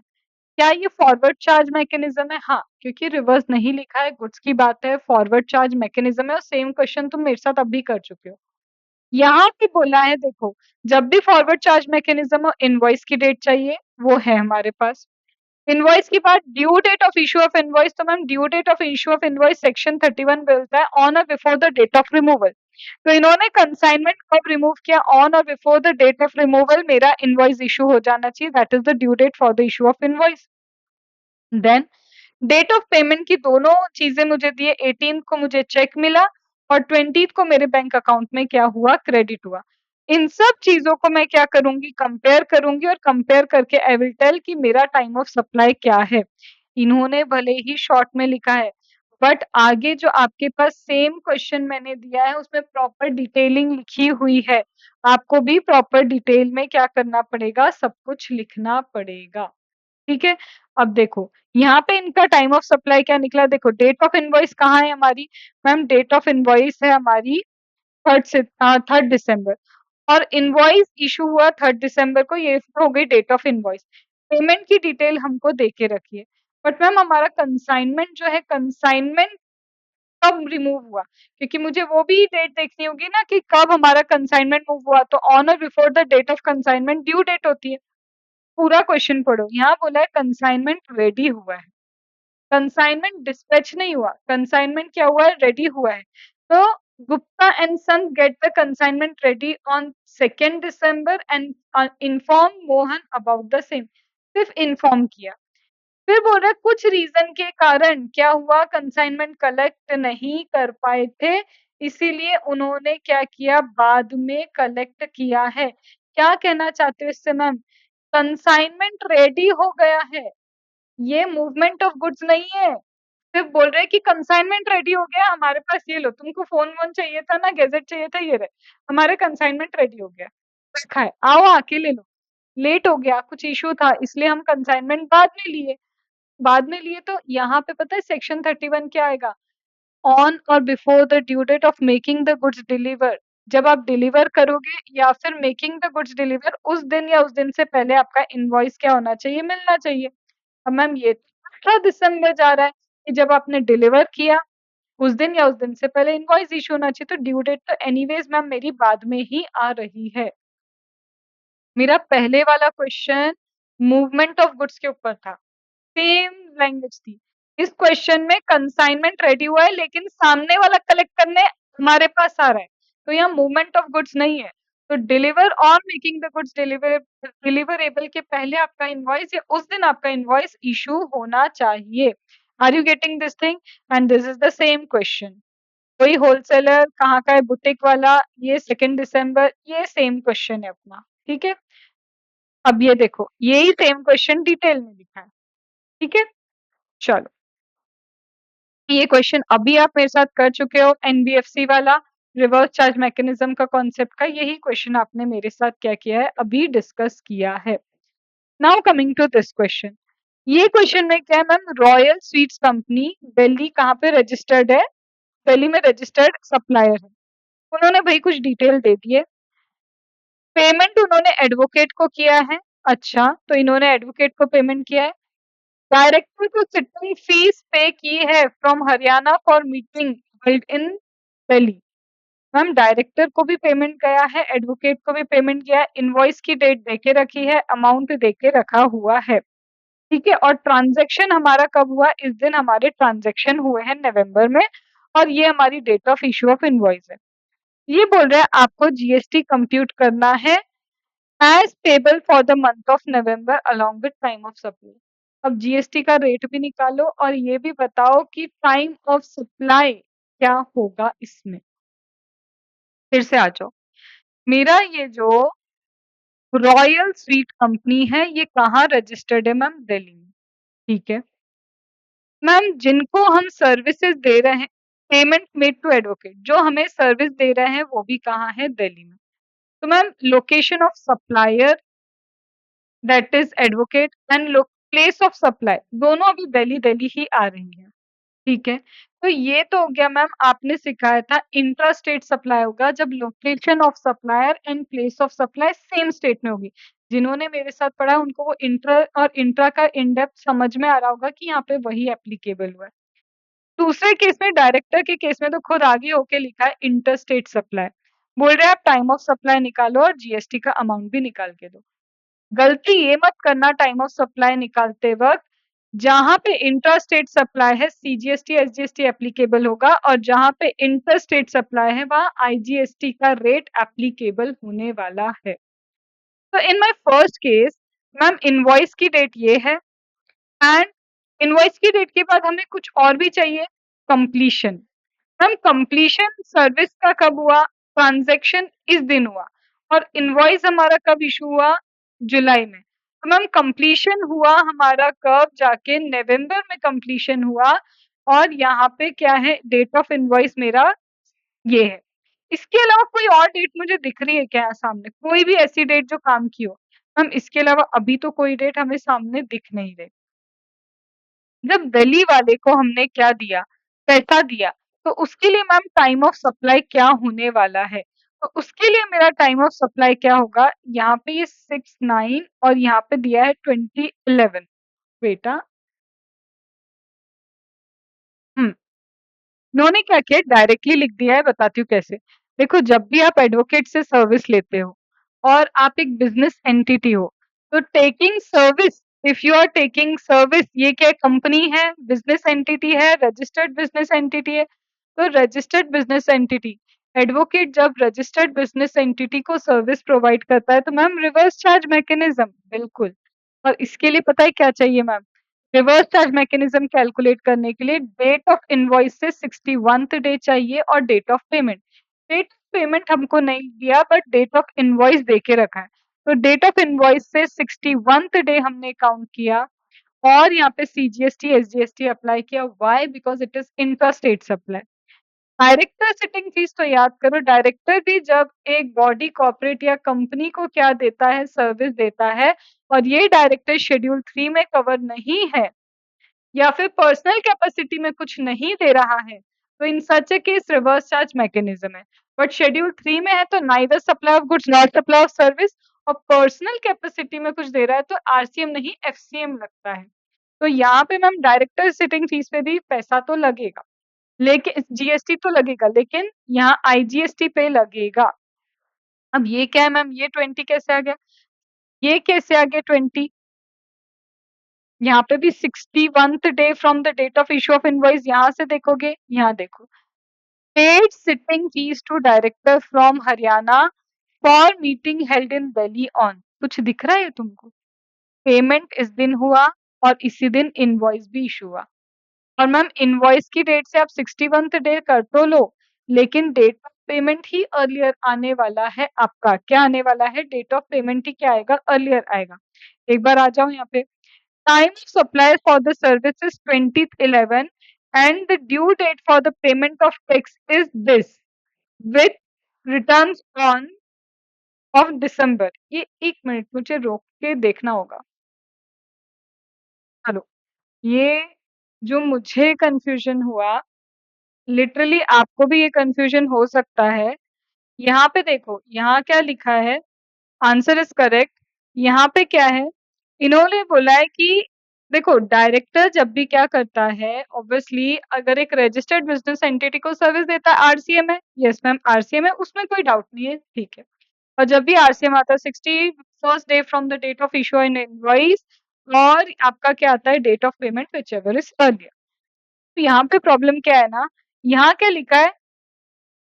क्या ये फॉरवर्ड चार्ज मैकेनिज्म है? हाँ, क्योंकि रिवर्स नहीं लिखा है, गुड्स की बात है, फॉरवर्ड चार्ज मैकेनिज्म है और सेम क्वेश्चन तुम मेरे साथ अभी कर चुके हो। यहाँ पे बोला है देखो, जब भी फॉरवर्ड चार्ज मैकेनिज्म हो इनवॉइस की डेट चाहिए, वो है हमारे पास। इनवॉइस के बाद due date of issue of invoice, तो ma'am due date of issue of invoice section 31 बोलता है ऑन और before the date of removal. तो इन्होंने कंसाइनमेंट कब रिमूव किया, ऑन और before the date of removal मेरा इनवॉइस इशू हो जाना चाहिए, that is the due date for the issue of invoice. Then date of payment की दोनों चीजें मुझे दिए, 18 को मुझे चेक मिला और 20 को मेरे बैंक अकाउंट में क्या हुआ, क्रेडिट हुआ। इन सब चीजों को मैं क्या करूंगी, कंपेयर करूंगी और कंपेयर करके आई विल टेल कि मेरा टाइम ऑफ सप्लाई क्या है। इन्होंने भले ही शॉर्ट में लिखा है बट आगे जो आपके पास सेम क्वेश्चन मैंने दिया है उसमें प्रॉपर डिटेलिंग लिखी हुई है, आपको भी प्रॉपर डिटेल में क्या करना पड़ेगा, सब कुछ लिखना पड़ेगा। ठीक है, अब देखो यहाँ पे इनका टाइम ऑफ सप्लाई क्या निकला, देखो डेट ऑफ इनवॉइस कहाँ है हमारी, मैम डेट ऑफ इनवॉइस है हमारी 3 दिसंबर और इनवॉइस इशू हुआ 3 दिसंबर को, ये हो गई डेट ऑफ इनवॉइस। पेमेंट की डिटेल हमको दे के रखिए, बट मैम हमारा कंसाइनमेंट जो है, कंसाइनमेंट कब रिमूव हुआ, क्योंकि मुझे वो भी डेट देखनी होगी ना कि कब हमारा कंसाइनमेंट मूव हुआ, तो ऑन और before the date of consignment due date होती है। पूरा क्वेश्चन पढ़ो, यहाँ बोला है कंसाइनमेंट रेडी हुआ है, कंसाइनमेंट डिस्पैच नहीं हुआ, कंसाइनमेंट क्या हुआ है, रेडी हुआ है। तो Gupta and son get the consignment ready on 2 December and inform Mohan about the same, सिर्फ इन्फॉर्म किया। फिर बोल रहा है कुछ रीजन के कारण क्या हुआ, कंसाइनमेंट कलेक्ट नहीं कर पाए थे, इसीलिए उन्होंने क्या किया, बाद में कलेक्ट किया है। क्या कहना चाहते हो इससे मैम, कंसाइनमेंट रेडी हो गया है, ये मूवमेंट ऑफ गुड्स नहीं है। सिर्फ बोल रहे हैं कि कंसाइनमेंट रेडी हो गया, हमारे पास ये लो, तुमको फोन वोन चाहिए था ना, गैजेट चाहिए था, ये रहे हमारे कंसाइनमेंट रेडी हो गया, रखा है, आओ आके ले लो। लेट हो गया, कुछ इशू था इसलिए हम कंसाइनमेंट बाद में लिए, बाद में लिए तो यहाँ पे पता है सेक्शन 31 क्या आएगा, ऑन और before the due date of making the goods deliver. जब आप डिलीवर करोगे या फिर मेकिंग द गुड्स डिलीवर, उस दिन या उस दिन से पहले आपका इनवॉइस क्या होना चाहिए, मिलना चाहिए। अब मैम ये 18 दिसंबर जा रहा है कि जब आपने डिलीवर किया उस दिन या उस दिन से पहले इनवॉइस इशू होना चाहिए, तो ड्यू डेट तो एनीवेज मैम मेरी बाद में ही आ रही है। मेरा पहले वाला क्वेश्चन मूवमेंट ऑफ गुड्स के ऊपर था, सेम लैंग्वेज थी। इस क्वेश्चन में कंसाइनमेंट रेडी हुआ है लेकिन सामने वाला कलेक्ट करने हमारे पास आ रहा है, तो यहाँ मूवमेंट ऑफ गुड्स नहीं है। तो डिलीवर और मेकिंग द गुड्स डिलीवरेबल के पहले आपका इनवॉइस या उस दिन आपका इनवॉइस इशू होना चाहिए। Are you getting this thing, and this is the same question. कोई होलसेलर कहाँ का है, बुटीक वाला, ये 2 दिसंबर, ये सेम क्वेश्चन है अपना। ठीक है, अब ये देखो यही सेम क्वेश्चन डिटेल में लिखा है। ठीक है, चलो ये क्वेश्चन अभी आप मेरे साथ कर चुके हो, एनबीएफसी वाला रिवर्स चार्ज मैकेनिज्म का कॉन्सेप्ट का यही क्वेश्चन आपने मेरे साथ क्या किया है, अभी डिस्कस किया है। Now coming to this question, ये क्वेश्चन में क्या है ma'am, royal sweets company Delhi कहाँ पे रजिस्टर्ड है, दिल्ली में रजिस्टर्ड सप्लायर है। उन्होंने भाई कुछ डिटेल दे दिए, पेमेंट उन्होंने एडवोकेट को किया है, अच्छा तो इन्होंने एडवोकेट को पेमेंट किया है, डायरेक्टर को सिटिंग फीस पे की है from Haryana for meeting held in Delhi. Ma'am director को भी पेमेंट गया है, एडवोकेट को भी पेमेंट किया है, इनवॉइस की डेट देके रखी है, अमाउंट देके रखा हुआ है। ठीक है, और ट्रांजैक्शन हमारा कब हुआ, इस दिन हमारे ट्रांजैक्शन हुए हैं नवंबर में, और ये हमारी date of issue of invoice है। ये बोल रहा है आपको जीएसटी कंप्यूट करना है as payable for the month of November along with time of supply. अब जीएसटी का रेट भी निकालो और ये भी बताओ कि टाइम ऑफ सप्लाई क्या होगा इसमें। फिर से आ जाओ, मेरा ये जो रॉयल स्वीट कंपनी है ये कहाँ रजिस्टर्ड है मैम, दिल्ली में। ठीक है मैम, जिनको हम सर्विसेज दे रहे हैं, पेमेंट मेड टू एडवोकेट, जो हमें सर्विस दे रहे हैं वो भी कहाँ है, दिल्ली में। तो ma'am location of supplier that is advocate and place of supply दोनों अभी दिल्ली दिल्ली ही आ रही है। ठीक है, तो ये तो हो गया मैम, आपने सिखाया था इंट्रा स्टेट सप्लाई होगा जब location of supplier and place of supply same state में होगी। जिन्होंने मेरे साथ पढ़ा उनको वो इंट्रा और इंट्रा का इन डेप्थ समझ में आ रहा होगा कि यहाँ पे वही एप्लीकेबल हुआ है। दूसरे केस में, डायरेक्टर के केस में तो खुद आगे होके लिखा है इंटर स्टेट सप्लाई, बोल रहे हैं आप टाइम ऑफ सप्लाई निकालो और जीएसटी का अमाउंट भी निकाल के दो। गलती ये मत करना टाइम ऑफ सप्लाई निकालते वक्त जहाँ पे इंट्रा स्टेट सप्लाई है सीजीएसटी एसजीएसटी एप्लीकेबल होगा और जहाँ पे इंटर स्टेट सप्लाई है वहाँ आईजीएसटी का रेट एप्लीकेबल होने वाला है। तो in my first case ma'am invoice की डेट ये है एंड इनवॉइस की डेट के बाद हमें कुछ और भी चाहिए, कंप्लीशन। मैम कंप्लीशन सर्विस का कब हुआ? ट्रांजैक्शन इस दिन हुआ और इनवॉइस हमारा कब इशू हुआ? जुलाई में। तो मैम कंप्लीशन हुआ हमारा कब? जाके नवंबर में कंप्लीशन हुआ और यहाँ पे क्या है? डेट ऑफ इनवॉइस मेरा ये है। इसके अलावा कोई और डेट मुझे दिख रही है क्या सामने? कोई भी ऐसी डेट जो काम की हो? मैम इसके अलावा अभी तो कोई डेट हमें सामने दिख नहीं रही। जब दिल्ली वाले को हमने क्या दिया? पैसा दिया, तो उसके लिए मैम टाइम ऑफ सप्लाई क्या होने वाला है? तो उसके लिए मेरा टाइम ऑफ सप्लाई क्या होगा? यहाँ पे ये 6/9 और यहाँ पे दिया है 2011 बेटा। हुँ। उन्होंने क्या किया डायरेक्टली लिख दिया है बताती हूँ कैसे। देखो जब भी आप एडवोकेट से सर्विस लेते हो और आप एक बिज़नेस एंटिटी हो, तो taking service if you are taking service ये क्या कंपनी है, बिज़नेस एंटिटी है, रजिस्टर्ड बिज़नेस एंटिटी है। तो रजिस्टर्ड बिज़नेस एंटिटी एडवोकेट जब रजिस्टर्ड बिज़नेस एंटिटी को सर्विस प्रोवाइड करता है तो मैम रिवर्स चार्ज मैकेनिज़्म बिल्कुल। और इसके लिए पता है क्या चाहिए ma'am? Reverse charge mechanism calculate करने के लिए डेट ऑफ इनवॉइस से 61th डे चाहिए और date of payment. Date of payment हमको नहीं दिया बट डेट ऑफ इनवॉइस दे के रखा है। तो डेट ऑफ इनवॉइस से 61th डे हमने काउंट किया और यहाँ पे सीजीएसटी एसजीएसटी अप्लाई किया। Why? Because it is intra state supply. Director sitting fees तो याद करो, डायरेक्टर भी जब एक बॉडी कॉर्पोरेट या कंपनी को क्या देता है? सर्विस देता है और ये डायरेक्टर शेड्यूल 3 में कवर नहीं है या फिर पर्सनल कैपेसिटी में कुछ नहीं दे रहा है, तो in such A case reverse charge mechanism है। बट शेड्यूल 3 में है तो neither supply of goods not supply of service और पर्सनल कैपेसिटी में कुछ दे रहा है तो आरसीएम नहीं एफसीएम लगता है। तो यहाँ पे मैम डायरेक्टर सिटिंग फीस पे भी पैसा तो लगेगा, लेकिन जीएसटी तो लगेगा लेकिन यहाँ आईजीएसटी पे लगेगा। अब ये क्या है मैम? ये 20 कैसे आ गया? ये कैसे आ गया 20? यहाँ पे भी 61th day from the date of issue of invoice यहाँ से देखोगे, यहाँ देखो paid sitting fees to director from Haryana for meeting held in Delhi on. कुछ दिख रहा है तुमको? पेमेंट इस दिन हुआ और इसी दिन इनवॉइस भी इशू हुआ। और मैम इनवॉइस की डेट से आप 61th डे कर तो लो, लेकिन डेट ऑफ पेमेंट ही अर्लियर आने वाला है आपका। क्या आने वाला है? डेट ऑफ पेमेंट ही क्या आएगा? अर्लियर आएगा। एक बार आ जाओ यहाँ पे। Time of supply for the service is 20th 11 and the due date for the payment of tax is this with returns on of December। ये एक मिनट मुझे रोक के देखना होगा। हेलो, ये जो मुझे कंफ्यूजन हुआ लिटरली आपको भी ये कंफ्यूजन हो सकता है। यहाँ पे देखो, यहाँ क्या लिखा है? Answer is correct. यहाँ पे क्या है? इन्होंने बोला है कि देखो डायरेक्टर जब भी क्या करता है ऑब्वियसली अगर एक रजिस्टर्ड बिजनेस एंटिटी को सर्विस देता है आरसीएम है, यस मैम आरसीएम है, उसमें कोई डाउट नहीं है, ठीक है। और जब भी आरसीएम आता है 61st day from the date of issue an invoice और आपका क्या आता है? Date of payment whichever is earlier. तो यहाँ पे प्रॉब्लम क्या है ना, यहाँ क्या लिखा है?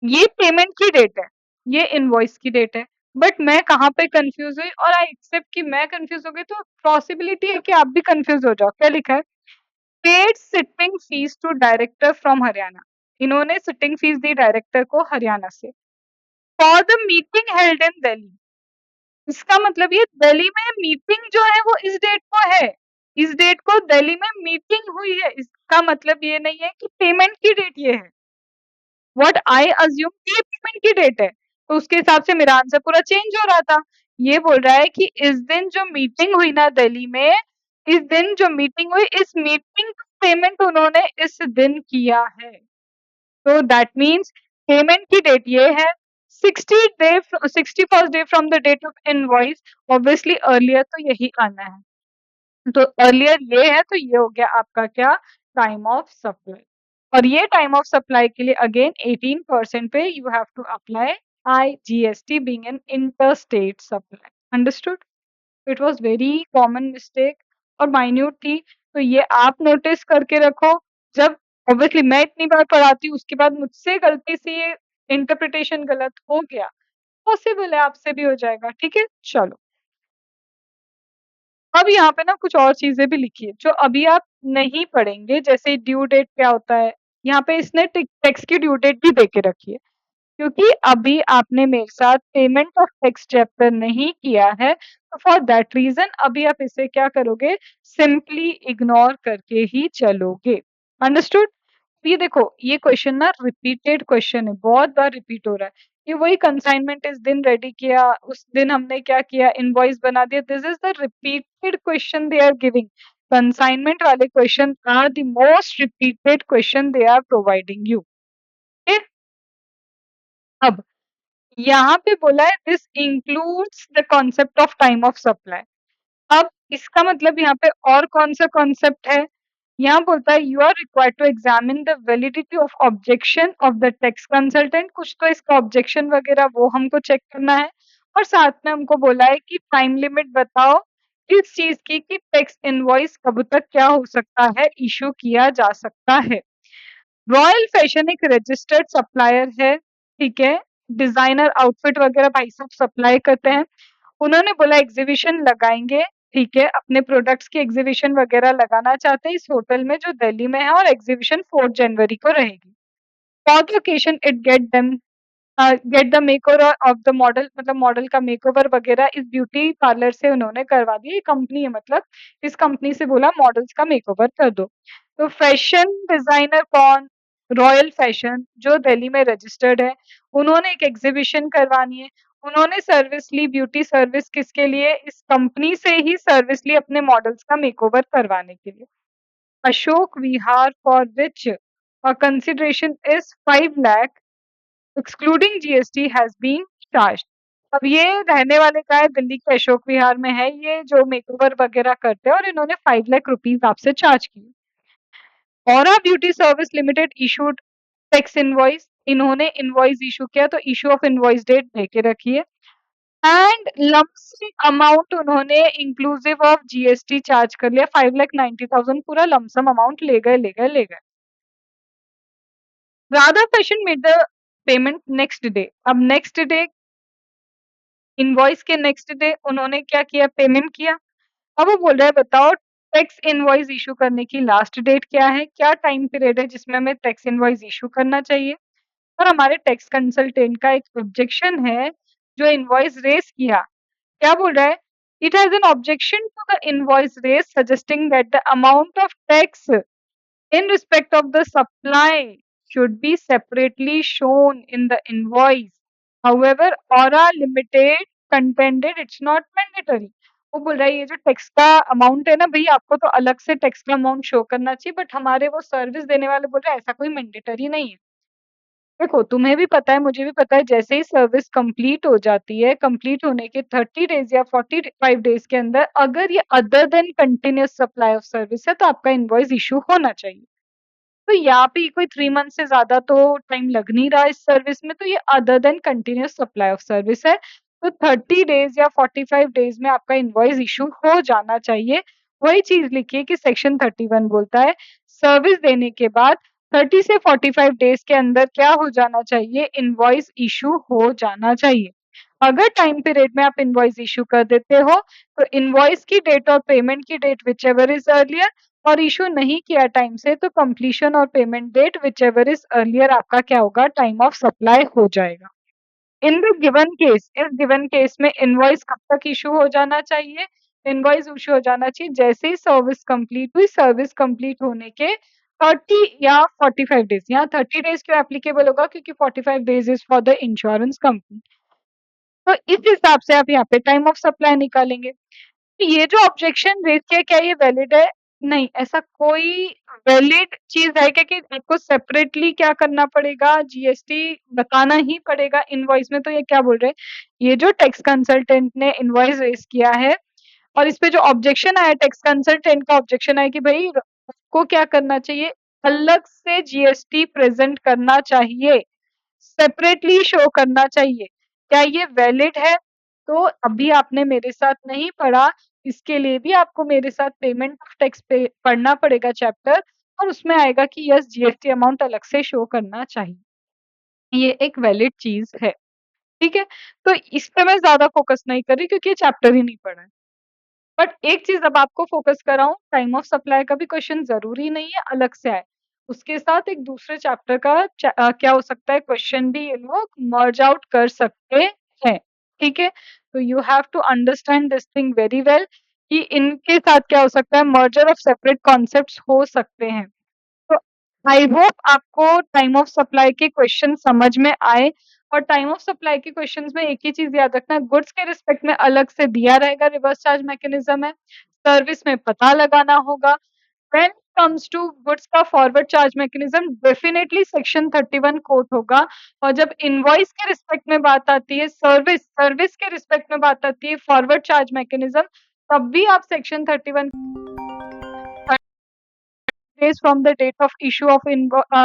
ये पेमेंट की डेट है, ये इनवॉइस की डेट है। बट मैं कहाँ पे कंफ्यूज हुई और आई एक्सेप्ट कि मैं कंफ्यूज हो गई तो पॉसिबिलिटी है कि आप भी कंफ्यूज हो जाओ। क्या लिखा है? Paid sitting fees to director from Haryana. इन्होंने सिटिंग फीस दी डायरेक्टर को हरियाणा से for the meeting held in Delhi. इसका मतलब ये दिल्ली में मीटिंग जो है वो इस डेट को है, इस डेट को दिल्ली में मीटिंग हुई है। इसका मतलब ये नहीं है कि पेमेंट की डेट ये है। व्हाट आई अज्यूम ये पेमेंट की डेट है, तो उसके हिसाब से मेरा आंसर पूरा चेंज हो रहा था। ये बोल रहा है कि इस दिन जो मीटिंग हुई ना दिल्ली में, इस दिन जो मीटिंग हुई इस मीटिंग का पेमेंट उन्होंने इस दिन किया है। तो दैट मीन्स पेमेंट की डेट ये है 61st day from the date of invoice. Obviously earlier तो यही आना है, तो अर्लियर ये है तो ये हो गया आपका क्या? Time of supply. और ये टाइम ऑफ सप्लाई के लिए अगेन 18% पे you have to apply IGST being an inter state supply. Understood? It was very common mistake और माइन्यूट थी, तो ये आप नोटिस करके रखो। जब ऑब्वियसली मैं इतनी बार पढ़ाती हूँ, उसके बाद मुझसे गलती से ये इंटरप्रिटेशन गलत हो गया, पॉसिबल है आपसे भी हो जाएगा, ठीक है? चलो। अब यहाँ पे ना कुछ और चीज़ें भी लिखी है, जो अभी आप नहीं पढ़ेंगे, जैसे ड्यू डेट क्या होता है? यहाँ पे इसने टैक्स की ड्यू डेट भी दे के रखी है, क्योंकि अभी आपने मेरे साथ पेमेंट ऑफ टैक्स चैप्टर नहीं किया है, तो फॉर दैट रीज़न अभी आप इसे क्या करोगे? सिंपली इग्नोर करके ही चलोगे। अंडरस्टूड? ये देखो, ये क्वेश्चन ना रिपीटेड क्वेश्चन है, बहुत बार रिपीट हो रहा है। ये वही कंसाइनमेंट इस दिन रेडी किया, उस दिन हमने क्या किया, इनवॉइस बना दिया। This is the repeated question they are giving. Consignment वाले question are the most repeated question they are providing you. अब यहाँ पे बोला है this includes the concept of time of supply. अब इसका मतलब यहाँ पे और कौन सा कॉन्सेप्ट है? यहाँ बोलता है you are required to examine the validity of objection of the tax consultant. कुछ तो इसका ऑब्जेक्शन वगैरह वो हमको चेक करना है, और साथ में हमको बोला है कि टाइम लिमिट बताओ किस चीज की, कि टैक्स इनवॉइस कब तक क्या हो सकता है, इशू किया जा सकता है। रॉयल फैशन एक रजिस्टर्ड सप्लायर है, ठीक है? डिजाइनर आउटफिट वगैरह भाई साहब सप्लाई करते हैं। उन्होंने बोला एग्जीबिशन लगाएंगे, ठीक है? अपने प्रोडक्ट्स की एग्जीबिशन वगैरह लगाना चाहते हैं इस होटल में जो दिल्ली में है, और एग्जीबिशन 4 जनवरी को रहेगी। For the occasion it get the makeover of the model, मतलब मॉडल का मेकओवर वगैरह इस ब्यूटी पार्लर से उन्होंने करवा दिया। ये कंपनी है, मतलब इस कंपनी से बोला मॉडल्स का मेकओवर कर दो। तो फैशन डिजाइनर कौन? रॉयल फैशन, जो दिल्ली में रजिस्टर्ड है। उन्होंने एक एग्जीबिशन करवानी है। उन्होंने सर्विस ली, ब्यूटी सर्विस किसके लिए? इस कंपनी से ही सर्विस ली अपने मॉडल्स का मेकओवर करवाने के लिए। Ashok Vihar for which consideration is 5 lakh excluding GST has been charge. अब ये रहने वाले का है, दिल्ली के अशोक विहार में है ये, जो मेकओवर वगैरह करते हैं, और इन्होंने 5 लाख रुपीज आपसे चार्ज किए। Aura beauty service limited issued tax invoice. इन्होंने इनवॉइस इशू किया, तो इशू ऑफ इनवॉइस डेट देके रखी है। एंड लमसम अमाउंट उन्होंने इंक्लूसिव ऑफ जीएसटी चार्ज कर लिया, 5,90,000 पूरा लमसम अमाउंट ले गए। Radha fashion made the payment next day. अब नेक्स्ट डे, इनवॉइस के नेक्स्ट डे उन्होंने क्या किया? पेमेंट किया। अब वो बोल रहा है बताओ टैक्स इनवॉइस इशू करने की लास्ट डेट क्या है? क्या टाइम पीरियड है जिसमें हमें टैक्स इनवॉइस इशू करना चाहिए? और हमारे टैक्स कंसल्टेंट का एक ऑब्जेक्शन है, जो इनवॉइस रेज किया। क्या बोल रहा है? It has an objection to the invoice raise suggesting that the amount of tax in respect of the supply should be separately shown in the invoice. However, Aura Limited contended it's not mandatory. वो बोल रहा है ये जो tax का amount है ना भई, आपको तो अलग से टैक्स का अमाउंट शो करना चाहिए, बट हमारे वो सर्विस देने वाले बोल रहे हैं ऐसा कोई मैंडेटरी नहीं है। देखो, तुम्हें भी पता है, मुझे भी पता है, जैसे ही सर्विस कंप्लीट हो जाती है, कंप्लीट होने के 30 डेज़ या 45 डेज़ के अंदर अगर ये other than continuous supply of service है, तो आपका इनवॉइस इश्यू होना चाहिए। तो यहाँ पे कोई 3 मंथ से ज़्यादा तो टाइम लग नहीं रहा इस सर्विस में, तो ये other than continuous supply of service है। तो 30 डेज़ या 45 डेज़ में आपका इनवॉइस इश्यू हो जाना चाहिए। वही चीज़ लिखिए कि सेक्शन 31 बोलता है, सर्विस देने के बाद 30 से 45 डेज़ के अंदर क्या हो जाना चाहिए? इनवॉइस इश्यू हो जाना चाहिए। अगर टाइम पीरियड में आप इनवॉइस इश्यू कर देते हो, तो इनवॉइस की डेट और पेमेंट की डेट व्हिचएवर इज़ अर्लियर, और इश्यू नहीं किया टाइम से, तो कंप्लीशन और payment date whichever is earlier आपका क्या होगा? टाइम ऑफ सप्लाई हो जाएगा। इन द गिवन केस, इस गिवन केस में इनवॉइस कब तक इश्यू हो जाना चाहिए? इनवॉइस इश्यू हो जाना चाहिए जैसे ही सर्विस कंप्लीट हुई। सर्विस कंप्लीट होने के 30 या 45 डेज़, यहाँ 30 डेज़ क्यों एप्लीकेबल होगा? क्योंकि 45 days is for the insurance company. तो इस हिसाब से आप यहाँ पे टाइम ऑफ सप्लाई निकालेंगे। तो ये जो ऑब्जेक्शन रेज़ किया, क्या ये वैलिड है? नहीं, ऐसा कोई वैलिड चीज़ है क्या कि आपको सेपरेटली क्या करना पड़ेगा? जीएसटी बताना ही पड़ेगा इनवॉइस में। तो ये क्या बोल रहे हैं? ये जो टैक्स कंसल्टेंट ने इनवॉइस रेज़ किया है, और इस पे जो ऑब्जेक्शन आया, टैक्स कंसल्टेंट का ऑब्जेक्शन आया कि भई आपको क्या करना चाहिए? अलग से जीएसटी प्रेज़ेंट करना चाहिए, सेपरेटली शो करना चाहिए। क्या ये वैलिड है? तो अभी आपने मेरे साथ नहीं पढ़ा, इसके लिए भी आपको मेरे साथ पेमेंट ऑफ टैक्स पे पढ़ना पड़ेगा चैप्टर, और उसमें आएगा कि यस जीएसटी अमाउंट अलग से शो करना चाहिए। ये एक वैलिड चीज़ है, ठीक है? तो इस पे मैं ज़्यादा फ़ोकस नहीं कर रही क्योंकि ये चैप्टर ही नहीं पढ़ा है। बट एक चीज़ अब आपको फ़ोकस कर रहा हूँ, टाइम ऑफ सप्लाई का भी क्वेश्चन ज़रूरी नहीं है अलग से आए। उसके साथ एक दूसरे चैप्टर का क्या हो सकता है क्वेश्चन भी ये लोग मर्ज आउट कर सकते हैं, ठीक है? तो you have to understand this thing very well कि इनके साथ क्या हो सकता है, मर्जर ऑफ सेपरेट कॉन्सेप्ट्स हो सकते हैं। तो आई होप आपको टाइम ऑफ सप्लाई के क्वेश्चन समझ में आए, और टाइम ऑफ सप्लाई के क्वेश्चंस में एक ही चीज़ याद रखना, गुड्स के रिस्पेक्ट में अलग से दिया रहेगा रिवर्स चार्ज मैकेनिज्म है, सर्विस में पता लगाना होगा। व्हेन कम्स टू गुड्स का forward charge mechanism definitely section 31 quote होगा, और जब इनवॉइस के रिस्पेक्ट में बात आती है, सर्विस सर्विस के रिस्पेक्ट में बात आती है फॉरवर्ड चार्ज मैकेनिज्म, तब भी आप section 31 days from the date of issue of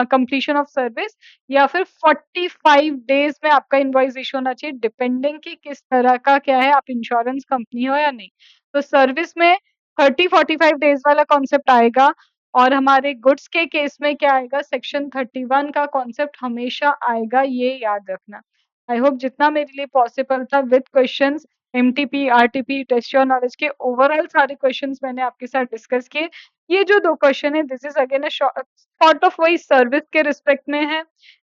completion of service, या फिर 45 डेज में आपका इनवॉइस इशू होना चाहिए, डिपेंडिंग कि किस तरह का क्या है, आप इंश्योरेंस कंपनी हो या नहीं। तो सर्विस में 30-45 डेज वाला कॉन्सेप्ट आएगा, और हमारे गुड्स के केस में क्या आएगा, सेक्शन 31 का कॉन्सेप्ट हमेशा आएगा, ये याद रखना। आई होप जितना मेरे लिए पॉसिबल था with questions, MTP, RTP, test your knowledge के ओवरऑल सारे क्वेश्चंस मैंने आपके साथ डिस्कस किए। ये जो 2 क्वेश्चन है this is again a sort of वही सर्विस के रिस्पेक्ट में है।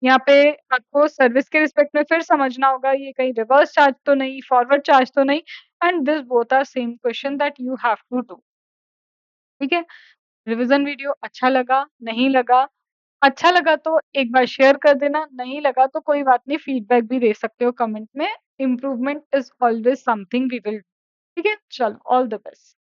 यहाँ पे आपको सर्विस के रिस्पेक्ट में फिर समझना होगा ये कहीं रिवर्स चार्ज तो नहीं, फॉरवर्ड चार्ज तो नहीं, and this both are same question that you have to do. ठीक है? रिवीजन वीडियो अच्छा लगा, नहीं लगा? अच्छा लगा तो एक बार शेयर कर देना, नहीं लगा तो कोई बात नहीं, फीडबैक भी दे सकते हो कमेंट में। Improvement is always something we will, ठीक है? चलो ऑल द बेस्ट।